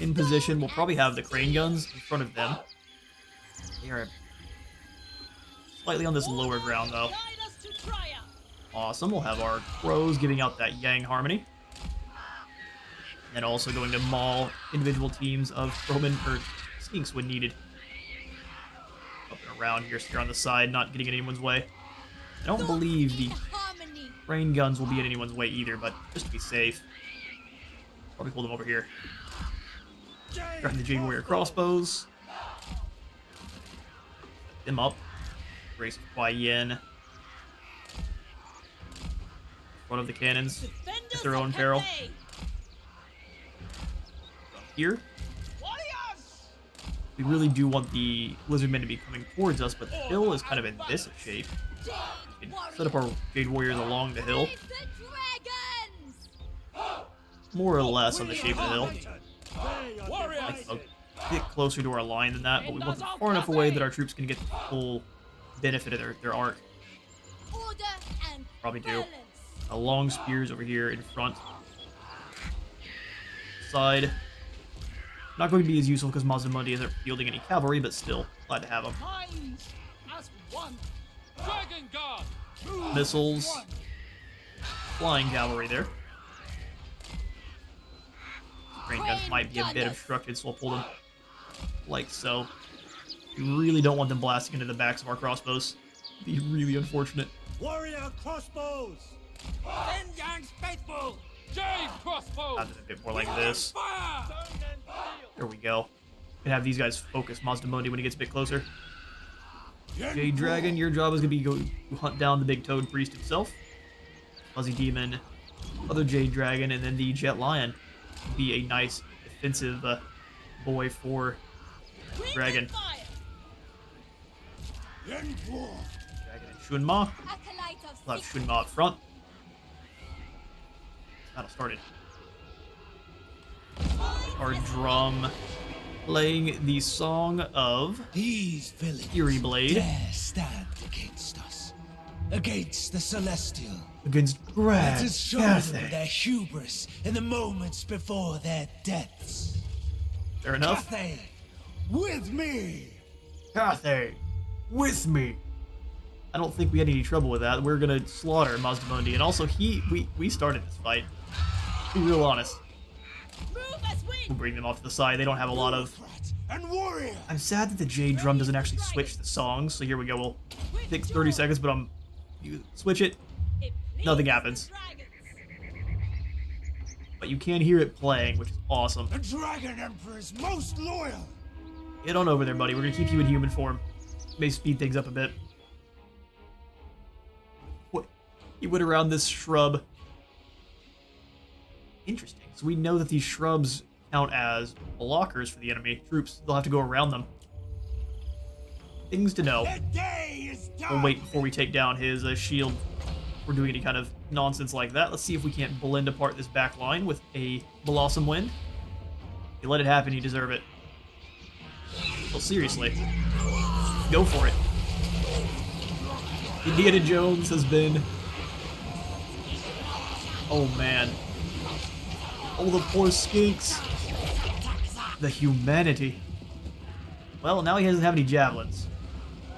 in position. We'll probably have the crane guns in front of them. They are slightly on this lower ground, though. Guide us to triumph. Awesome. We'll have our crows giving out that Yang harmony. And then also going to maul individual teams of crowmen or skinks when needed. Up and around here, so you're on the side, not getting in anyone's way. I don't believe the Harmony. rain guns will be in anyone's way either, but just to be safe, probably pull them over here. Grab the Jade Warrior crossbows. Set them up. Race Kuai Yin. In front of the cannons. Defenders At their own of peril. Cathay. Here. Warriors! We really do want the lizardmen to be coming towards us, but the hill is kind of in this shape. We can set up our Jade Warriors along the hill, Raise the dragons. more or less on the shape of the hill. Warriors! Like a bit closer to our line than that, but we want them far enough away that our troops can get the full benefit of their arc. Order and Probably do. balance. Long spears over here in front. Side. Not going to be as useful because Mazda Mundi isn't fielding any cavalry, but still, glad to have them. Minds as one. Dragon guard! Move Missiles. as one. Flying cavalry there. Rain guns might be a bit obstructed, so I'll pull them like so. We really don't want them blasting into the backs of our crossbows. Be really unfortunate. Warrior crossbows! Send Yang's faithful! Jade crossbow! Have it a bit more like this. Fire! There we go. Can have these guys focus Mazda Mundi when he gets a bit closer. Jade Dragon, your job is going to be go hunt down the big toad priest himself. Fuzzy Demon, other Jade Dragon, and then the Jet Lion. Be a nice defensive boy for Dragon. Fire. Dragon and Shunma. Acolyte of We'll have Shunma up front. Battle started. Our drum playing the song of These villains Fury Blade dare stand against us, against the Celestial. against Let Greg us show them Cathay. their hubris in the moments before their deaths. Fair enough. Cathay, with me! Cathay, with me. I don't think we had any trouble with that. We're gonna slaughter Mazda Mundi, and also we started this fight. To be real honest. Move as We'll wind. bring them off to the side. They don't have a lot of. Brat and warrior! I'm sad that the Jade drum doesn't actually switch the songs. So here we go. We'll take 30 seconds, but you switch it. It Nothing pleases happens. the dragons. But you can hear it playing, which is awesome. The Dragon Emperor is most loyal! Get on over there, buddy. We're gonna keep you in human form. May speed things up a bit. What? He went around this shrub. Interesting. So we know that these shrubs count as blockers for the enemy troops. They'll have to go around them. Things to know. The day is done! We'll wait before we take down his shield. If we're doing any kind of nonsense like that. Let's see if we can't blend apart this back line with a Blossom Wind. You let it happen, you deserve it. Well, seriously. Go for it. Indiana Jones has been... Oh, man. Oh, the poor skinks. The humanity. Well, now he doesn't have any javelins.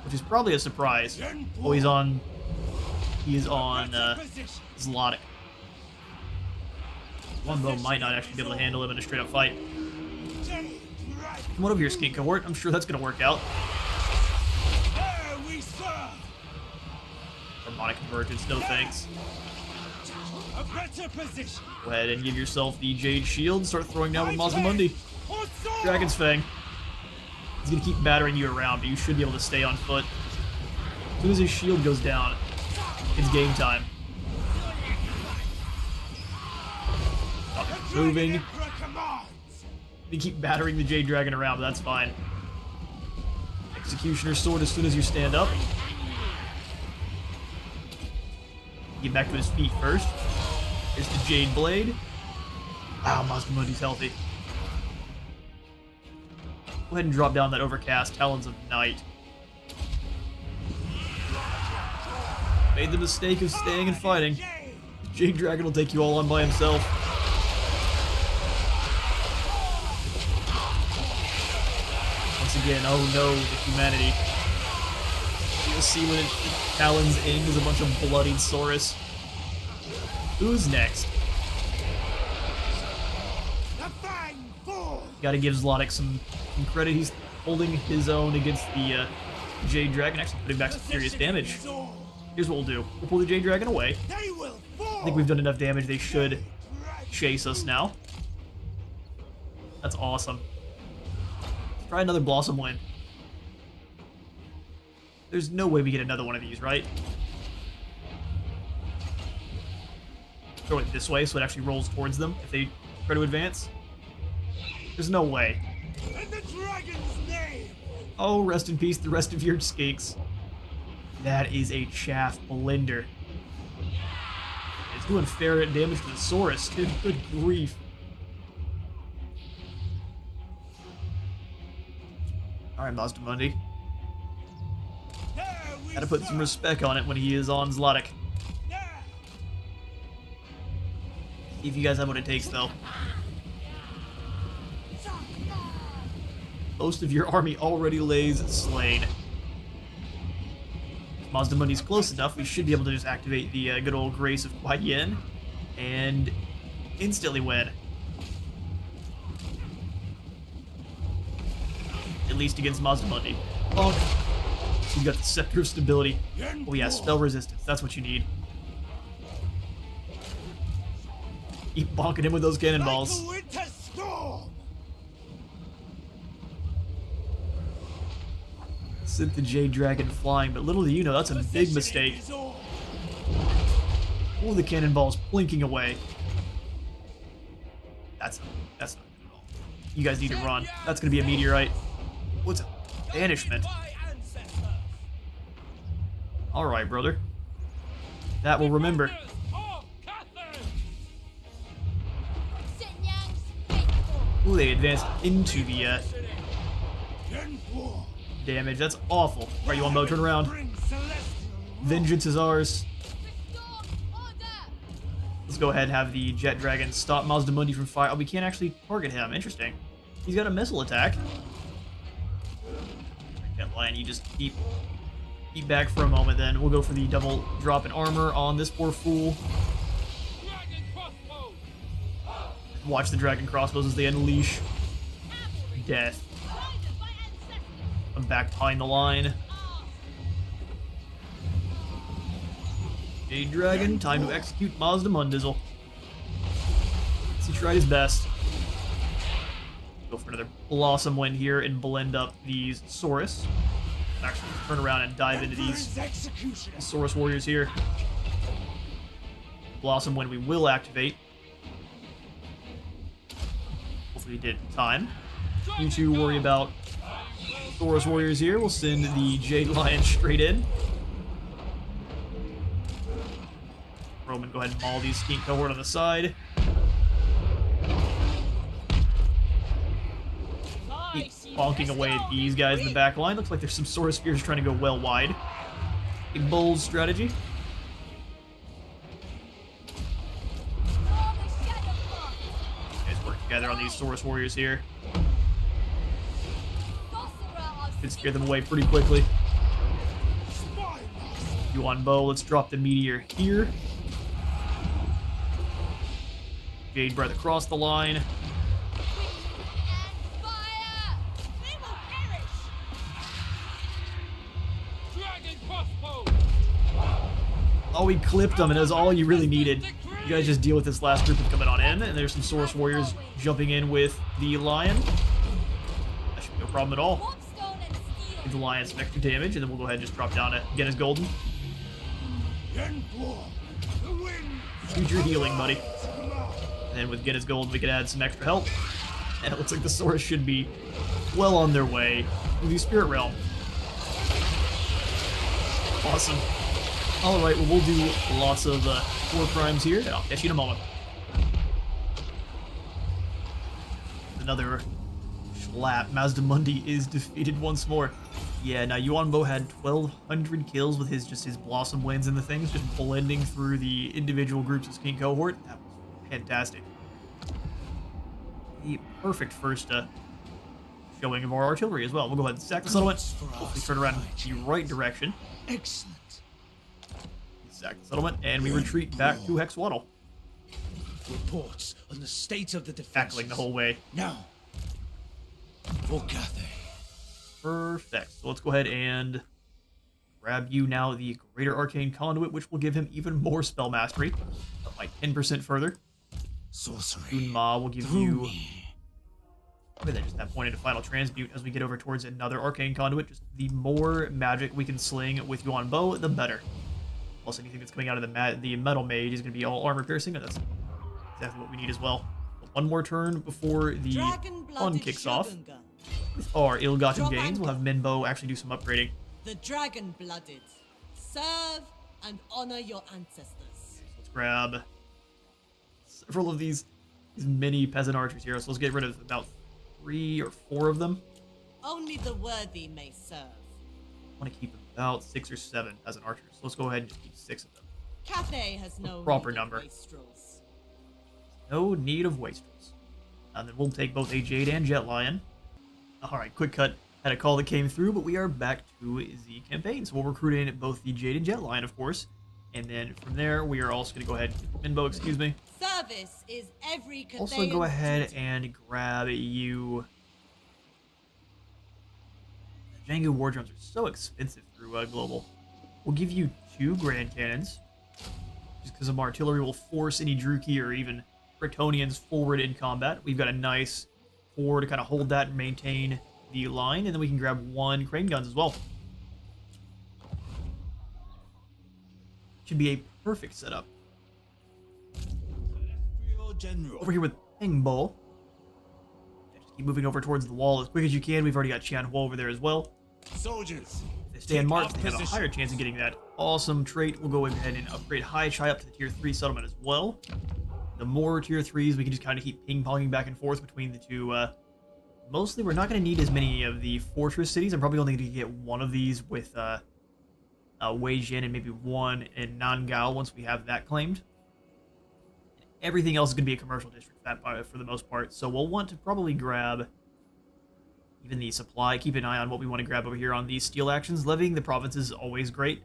Which is probably a surprise. Oh, he's on... He is on, Zlotic. Yuan Bo might not actually be able to handle him in a straight-up fight. Come on over here, skink cohort. I'm sure that's going to work out. There we serve! Harmonic Convergence, no thanks. A better position! Go ahead and give yourself the Jade Shield. Start throwing down with Mazda Mundi. Dragon's Fang. He's going to keep battering you around, but you should be able to stay on foot. As soon as his shield goes down, it's game time. Stop moving. You keep battering the Jade Dragon around, but that's fine. Executioner's Sword as soon as you stand up. Get back to his feet first. Here's the Jade Blade. Wow, Mazda Mundi's healthy. Go ahead and drop down that Overcast Talons of Night. Made the mistake of staying and fighting. Jade Dragon will take you all on by himself. Once again, oh no, the humanity. You'll see when Talon's in is a bunch of bloodied Saurus. Who's next? Gotta give Zlotic some credit. He's holding his own against the Jade Dragon, actually putting back some serious damage. Here's what we'll do. We'll pull the Jade Dragon away. I think we've done enough damage. They should chase us now. That's awesome. Let's try another Blossom Wind. There's no way we get another one of these, right? Throw it this way so it actually rolls towards them if they try to advance. There's no way. In the dragon's name! Oh, rest in peace, the rest of your skinks. That is a chaff blender. It's doing fair damage to the Saurus, too. Good grief. Alright, Mazda Mundi. Gotta put some respect on it when he is on Zlotic. See if you guys have what it takes, though. Most of your army already lays slain. Mazda Mundi's close enough, we should be able to just activate the good old grace of Kuai Yin and instantly win. At least against Mazda Mundi. Bonk. He's got the Scepter of Stability. Oh yeah, spell resistance. That's what you need. Keep bonking him with those cannonballs. Sent the Jade Dragon flying, but little do you know, that's a big mistake. Oh, the cannonball's blinking away. That's not good at all. You guys need to run. That's gonna be a meteorite. What's a banishment? Alright, brother. That will remember. Oh, Cathay! Shenyang's faithful. Ooh, they advanced into the damage. That's awful. Alright, Yuan Bo, turn around. Vengeance is ours. Restore order. Let's go ahead and have the Jet Dragon stop Mazda Mundi from fire. Oh, we can't actually target him. Interesting. He's got a missile attack. Jet Lion, you just keep back for a moment then. We'll go for the double drop in armor on this poor fool. Dragon crossbow! Watch the Dragon Crossbows as they unleash death. Guided by ancestors. I'm back behind the line. Jade Dragon, time to execute Mazda Mundizzle. He tried his best. Go for another Blossom Wind here and blend up these Saurus. Actually, turn around and dive into these Saurus warriors here. Blossom Wind we will activate. Hopefully he did it in time. You two worry about Saurus warriors here. We'll send the Jade Lion straight in. Roman, go ahead and maul these skink cohort on the side. Keep bonking away at these guys in the back line. Looks like there's some Saurus Spears trying to go well wide. A bold strategy. Guys work together on these Saurus Warriors here. Could scare them away pretty quickly. Yuan Bo, let's drop the meteor here. Jade Breath across the line. Dragon crossbow! Oh, we clipped them, and that's all you really needed. You guys just deal with this last group that's coming on in, and there's some Saurus Warriors jumping in with the Lion. That should be no problem at all. Give the Lion some extra damage, and then we'll go ahead and just drop down to get his golden. Future healing, buddy. And then with Genna's Gold, we can add some extra health. And it looks like the Saurus should be well on their way to the Spirit Realm. Awesome. Alright, well, we'll do lots of war crimes here, and I'll catch you in a moment. Another schlap. Mazda Mundi is defeated once more. Yeah, now Yuan Bo had 1,200 kills with his Blossom Winds and the things, just blending through the individual groups of Skink cohort. That was fantastic. The perfect first showing of our artillery as well. We'll go ahead and sack the settlement. Hopefully turn around in the right direction. Excellent. Sack the settlement, and we retreat back to Hexwaddle. Reports on the state of the defense. Tackling the whole way. Now, for Cathay. Perfect. So let's go ahead and grab you now, the Greater Arcane Conduit, which will give him even more spell mastery, up by 10% further. Sorcery. Dunma will give you... Probably that just that point into Final Transmute as we get over towards another Arcane Conduit. Just the more magic we can sling with Yuan Bo, the better. Plus, anything that's coming out of the Metal Mage is going to be all armor piercing, and that's exactly what we need as well. So one more turn before the fun kicks off. With our ill-gotten gains, we'll have Minbo actually do some upgrading. The dragon-blooded. Serve and honor your ancestors. Let's grab several of these mini peasant archers here. So let's get rid of about 3 or 4 of them. Only the worthy may serve. I want to keep about 6 or 7 peasant archers. So let's go ahead and just keep 6 of them. Cathay has no proper need number. of wastrels. No need of wastrels. And then we'll take both a Jade and Jet Lion. Alright, quick cut. Had a call that came through, but we are back to the campaign. So we'll recruit in both the Jade and Jet Lion, of course. And then from there, we are also going to go ahead, Minbo, excuse me. Service is every Also go ahead and grab you. Django War Drums are so expensive through Global. We'll give you 2 Grand Cannons. Just because of artillery will force any Druki or even Bretonians forward in combat. We've got a nice 4 to kind of hold that and maintain the line. And then we can grab 1 Crane Guns as well. Should be a perfect setup. Over here with Peng Bo. Just keep moving over towards the wall as quick as you can. We've already got Qianhua over there as well. Soldiers, they stay in Take March, up they have a position. higher chance of getting that awesome trait. We'll go ahead and upgrade High Chai up to the tier 3 settlement as well. The more tier 3s, we can just kind of keep ping-ponging back and forth between the two. Mostly, we're not going to need as many of the fortress cities. I'm probably only going to get one of these with Wei Jin and maybe one in Nangao once we have that claimed. Everything else is going to be a commercial district for the most part, so we'll want to probably grab even the supply. Keep an eye on what we want to grab over here on these steel actions. Levying the province is always great,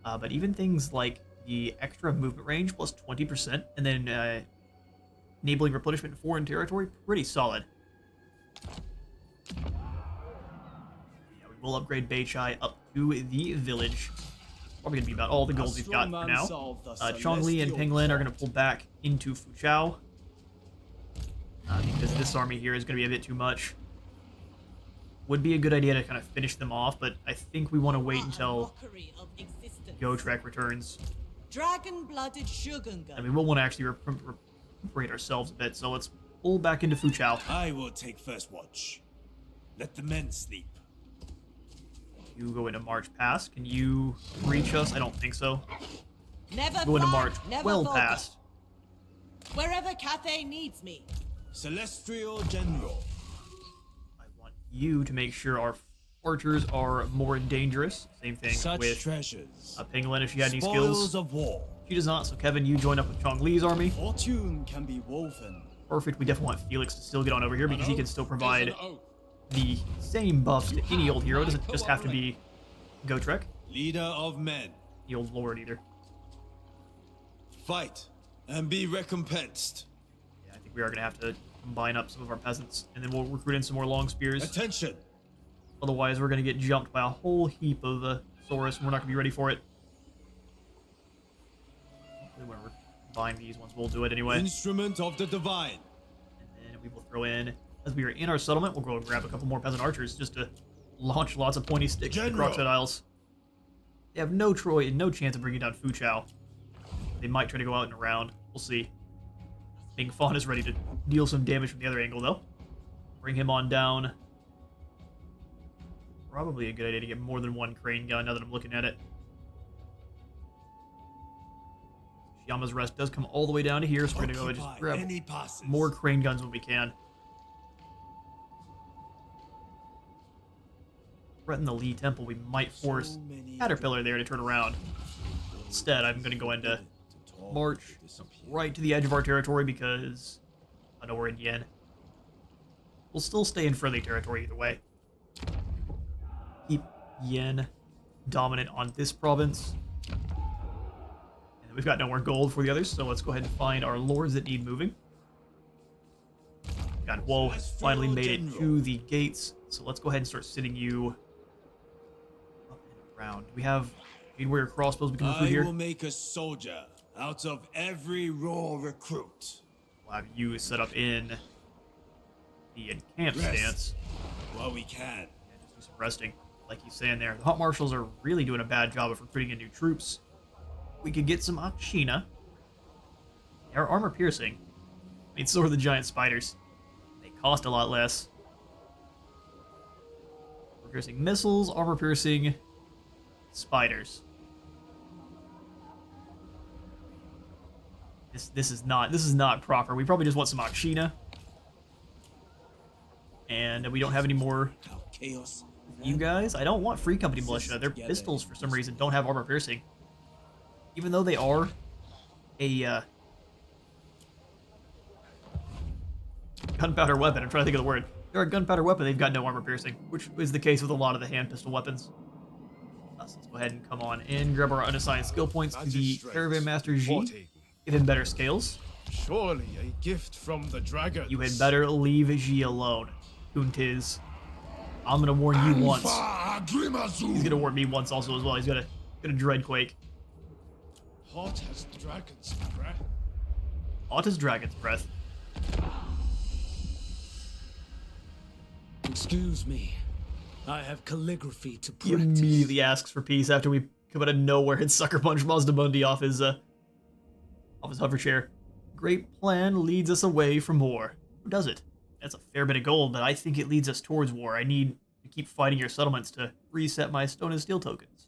but even things like the extra movement range plus 20%, and then enabling replenishment in foreign territory, pretty solid. Yeah, we will upgrade Beichai up to the village. Probably going to be about all the gold we've got for now. Chongli and Penglin are going to pull back into Fuchao, because this army here is going to be a bit too much. Would be a good idea to kind of finish them off, but I think we want to wait until Gotrek returns. Dragon-blooded Shogun. I mean, we'll want to actually recuperate ourselves a bit, so let's pull back into Fuchao. I will take first watch. Let the men sleep. You go into March past. Can you reach us? I don't think so. Never Go into flag, March never well falter. past. Wherever Cathay needs me. Celestial General. I want you to make sure our archers are more dangerous. Same thing Such with treasures. Penglin if she had any Spoils skills. of war. She does not, so Kevin, you join up with Chongli's army. Fortune can be woven. Perfect. We definitely want Felix to still get on over here because he can still provide An oath. the same buffs to any old hero. It doesn't just have to be Gotrek, Leader of men. the old lord either. Fight and be recompensed. Yeah, I think we are going to have to combine up some of our peasants, and then we'll recruit in some more long spears. Attention. Otherwise, we're going to get jumped by a whole heap of Saurus, and we're not going to be ready for it. Hopefully when we're buying these ones, we'll do it anyway. Instrument of the divine. And then we will throw in, as we are in our settlement, we'll go and grab a couple more peasant archers just to launch lots of pointy sticks at the General. crocodiles. They have no chance of bringing down Fuchao. They might try to go out and around. We'll see. Bing Fawn is ready to deal some damage from the other angle, though. Bring him on down. Probably a good idea to get more than one crane gun now that I'm looking at it. Yama's Rest does come all the way down to here, so we're going to go and just grab any passes. more crane guns when we can. Threaten the Lee Temple, we might force Caterpillar there to turn around. Instead, I'm going to go into March right to the edge of our territory because I know we're in Yen. We'll still stay in friendly territory either way. Keep Yen dominant on this province. And we've got no more gold for the others, so let's go ahead and find our lords that need moving. God, whoa, finally made it to the gates, so let's go ahead and start sending you up and around. Do we have any warrior crossbows we can recruit I here? will make a soldier out of every raw recruit. We'll have you set up in the encamp Rest. stance. While we can. And just do some resting. Like he's saying there, the Hot Marshals are really doing a bad job of recruiting in new troops. We could get some Akshina. They're armor piercing. I mean, so are the giant spiders. They cost a lot less. Armor piercing missiles, armor piercing spiders. This is not proper. We probably just want some Akshina. And we don't have any more How chaos. you guys. I don't want Free Company Militia. Their pistols, for some reason, don't have armor piercing. Even though they are a gunpowder weapon. I'm trying to think of the word. They're a gunpowder weapon. They've got no armor piercing, which is the case with a lot of the hand pistol weapons. So let's go ahead and come on in, grab our unassigned skill points to the Caravan Master G. 14. Give him better scales. Surely a gift from the dragon. You had better leave G alone, Kuntiz. I'm gonna warn you once. He's gonna warn me once also as well. He's gonna dreadquake. Hot as dragon's breath. Hot as dragon's breath. Excuse me. I have calligraphy to He practice. immediately asks for peace after we come out of nowhere and sucker punch Mazda Mundi off his hover chair. Great plan leads us away from war. Or does it? That's a fair bit of gold, but I think it leads us towards war. I need to keep fighting your settlements to reset my stone and steel tokens.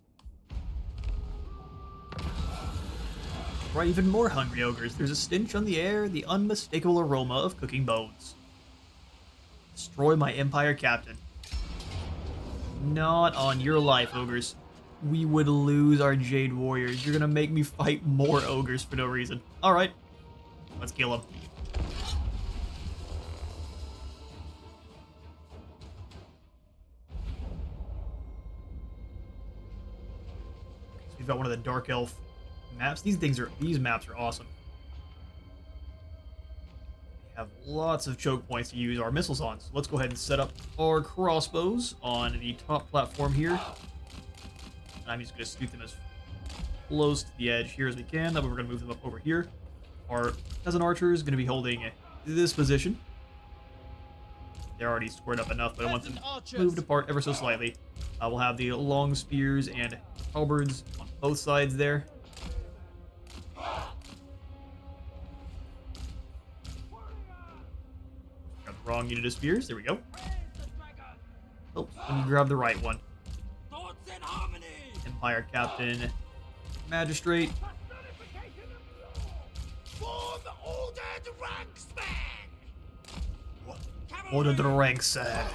Right, even more hungry ogres. There's a stench on the air, the unmistakable aroma of cooking bones. Destroy my Empire Captain. Not on your life, ogres. We would lose our Jade warriors. You're gonna make me fight more ogres for no reason. Alright. Let's kill them. So we've got one of the Dark Elf maps. These maps are awesome. We have lots of choke points to use our missiles on. So let's go ahead and set up our crossbows on the top platform here. I'm just going to scoot them as close to the edge here as we can. Then we're going to move them up over here. Our peasant archer is going to be holding this position. They're already squared up enough, but I want them moved apart ever so slightly. We'll have the long spears and halberds on both sides there. Got the wrong unit of spears. There we go. Oh, let me grab the right one. Empire Captain, Magistrate. Form ordered ranks, men! Order the ranks, sir.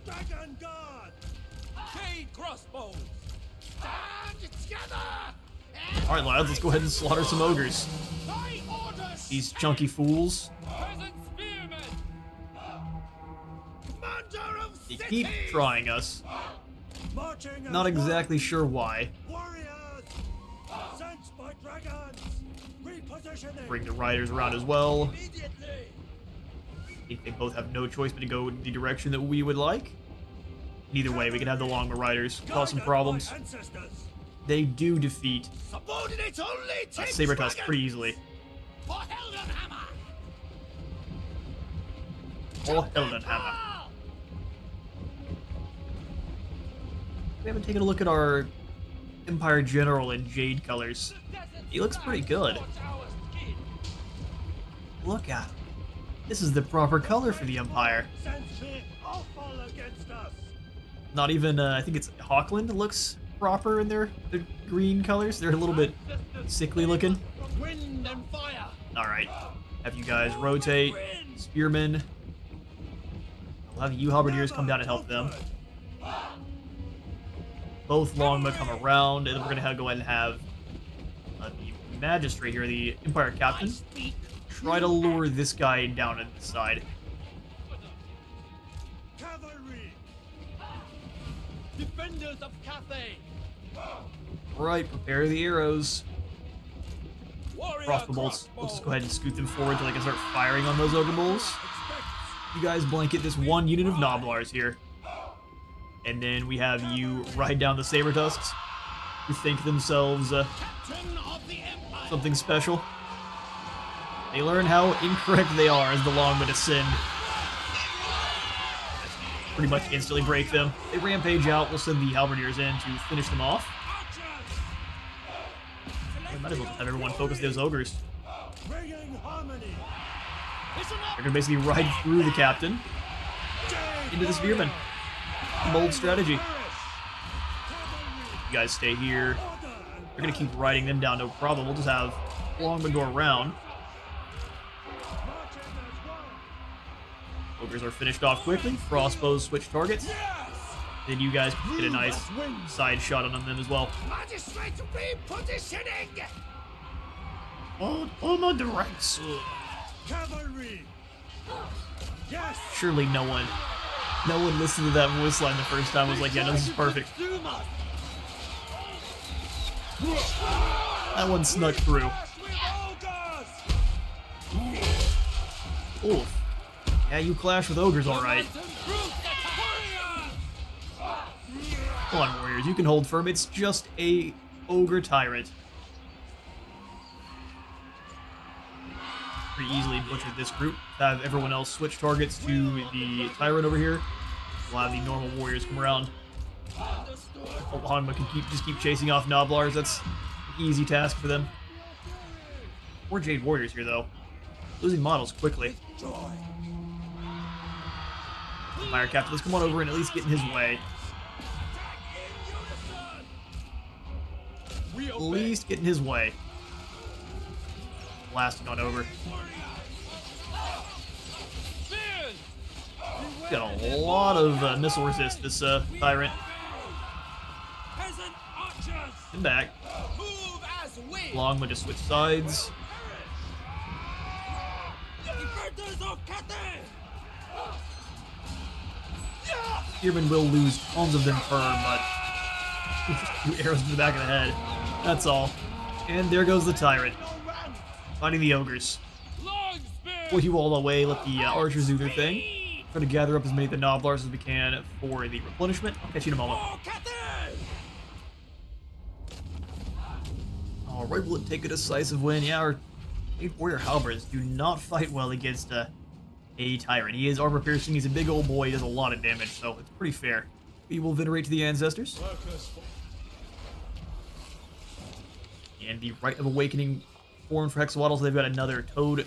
Dragon Guard! Jade crossbows! Stand together! Alright, lads, let's go ahead and slaughter some ogres. My orders! These chunky fools. Peasant spearmen! Commander of They city! keep trying us. Not exactly sure why. Warriors! Sent by dragons! Repositioning! Bring the riders around as well. Immediately! I think they both have no choice but to go in the direction that we would like. Either way, we can have the longbow riders cause some problems. They do defeat Subordinates only take Saber Tusk dragons! pretty easily. For Heldenhammer! Or Heldenhammer. We haven't taken a look at our Empire General in Jade colors. He looks pretty good. Look at him. This is the proper color for the Empire. Not even, I think it's Hawkland looks proper in their green colors. They're a little bit sickly looking. Wind and fire! Alright. Have you guys rotate. Spearmen. We'll have you halberdiers come down and help them. Both longbow come around, and then we're going to go ahead and have the Magistrate here, the Empire Captain, try to lure this guy down at the side. Cavalry! Defenders of Cathay! Right, prepare the arrows. Warrior Crossbow bolts. We'll just go ahead and scoot them forward so they can start firing on those ogre bulls. You guys blanket this one unit of Noblars here. And then we have you ride down the Saber Tusks, who think themselves something special. They learn how incorrect they are as the longbow descend. Pretty much instantly break them. They rampage out. We'll send the halberdiers in to finish them off. We might as well just have everyone focus those ogres. They're gonna basically ride through the captain into the spearmen. Bold strategy. You guys stay here. We're gonna keep riding them down, no problem. We'll just have longbow go around. Ogres are finished off quickly. Crossbows switch targets. Then you guys can get a nice side shot on them as well. Magistrate repositioning! On the ranks. Cavalry! Yes! Surely no one listened to that voice line the first time was like, yeah, no, this is perfect. That one snuck through. Oof. Yeah, you clash with ogres, alright. Come on, warriors, you can hold firm. It's just a ogre tyrant. Pretty easily butchered this group. Have everyone else switch targets to the tyrant over here. We'll have the normal warriors come around. Hanma can just keep chasing off Noblars. That's an easy task for them. More Jade warriors here, though. Losing models quickly. Empire captain. Let's come on over and at least get in his way. We At obey. least get in his way. Blasting on over. Spears! Got a lot of missile resist, this tyrant. Peasant archers! Get back. Move as we! Long would just switch sides. Defenders of Cathay! Spearmen will lose tons of them per, but just 2 arrows in the back of the head. That's all. And there goes the tyrant. Fighting the ogres. Long spear! Pull you all away, let the archers do their thing. Try to gather up as many of the Noblars as we can for the replenishment. I'll catch you in a moment. For Cathay! Alright, will it take a decisive win? Yeah, our 8 warrior halberds do not fight well against a tyrant. He is armor piercing, he's a big old boy, he does a lot of damage, so it's pretty fair. We will venerate to the ancestors. Workers for And the Rite of Awakening formed for Hexawaddle, so they've got another toad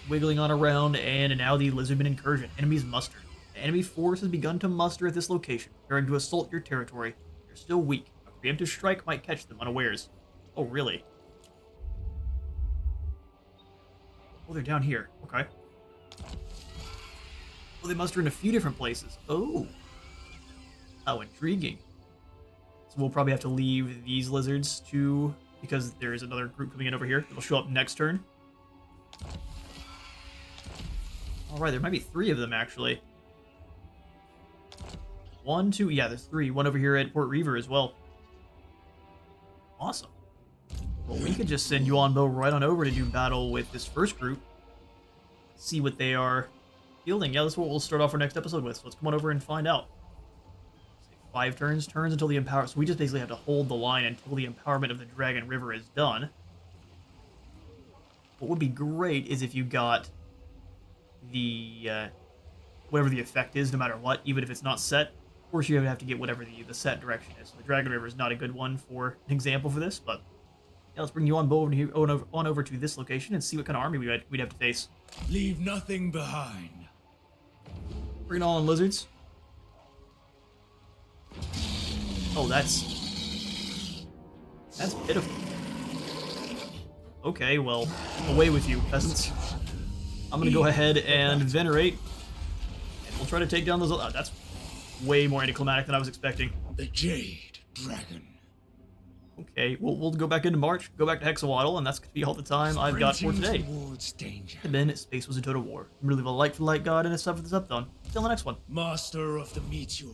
wiggling on around, and now the lizardmen incursion. Enemies muster. The enemy force has begun to muster at this location, preparing to assault your territory. They're still weak. A preemptive strike might catch them unawares. Oh, really? Oh, they're down here. Okay. Oh, they muster in a few different places. Oh. How intriguing. So we'll probably have to leave these lizards to... because there is another group coming in over here. It'll show up next turn. Alright, there might be 3 of them, actually. 1, 2... yeah, there's 3. One over here at Port Reaver as well. Awesome. Well, we could just send Yuan Bo right on over to do battle with this first group. See what they are fielding. Yeah, that's what we'll start off our next episode with. So let's come on over and find out. 5 turns until the empower. So we just basically have to hold the line until the empowerment of the Dragon River is done. What would be great is if you got the whatever the effect is, no matter what, even if it's not set. Of course, you would have to get whatever the set direction is. So the Dragon River is not a good one for an example for this, but yeah, let's bring you on over here, on over to this location and see what kind of army we'd have to face. Leave nothing behind. Bring it on, lizards. Oh, that's pitiful. Okay, well, away with you, peasants. I'm gonna go ahead and venerate, and we'll try to take down those. That's way more anticlimactic than I was expecting. The Jade Dragon. Okay, we'll go back into March, go back to Hexawaddle, and that's gonna be all the time I've got for Sprinting today. towards danger. And then space was a total war. Remember, leave a like for the light god and a sub for the sub done. Till the next one. Master of the Meteor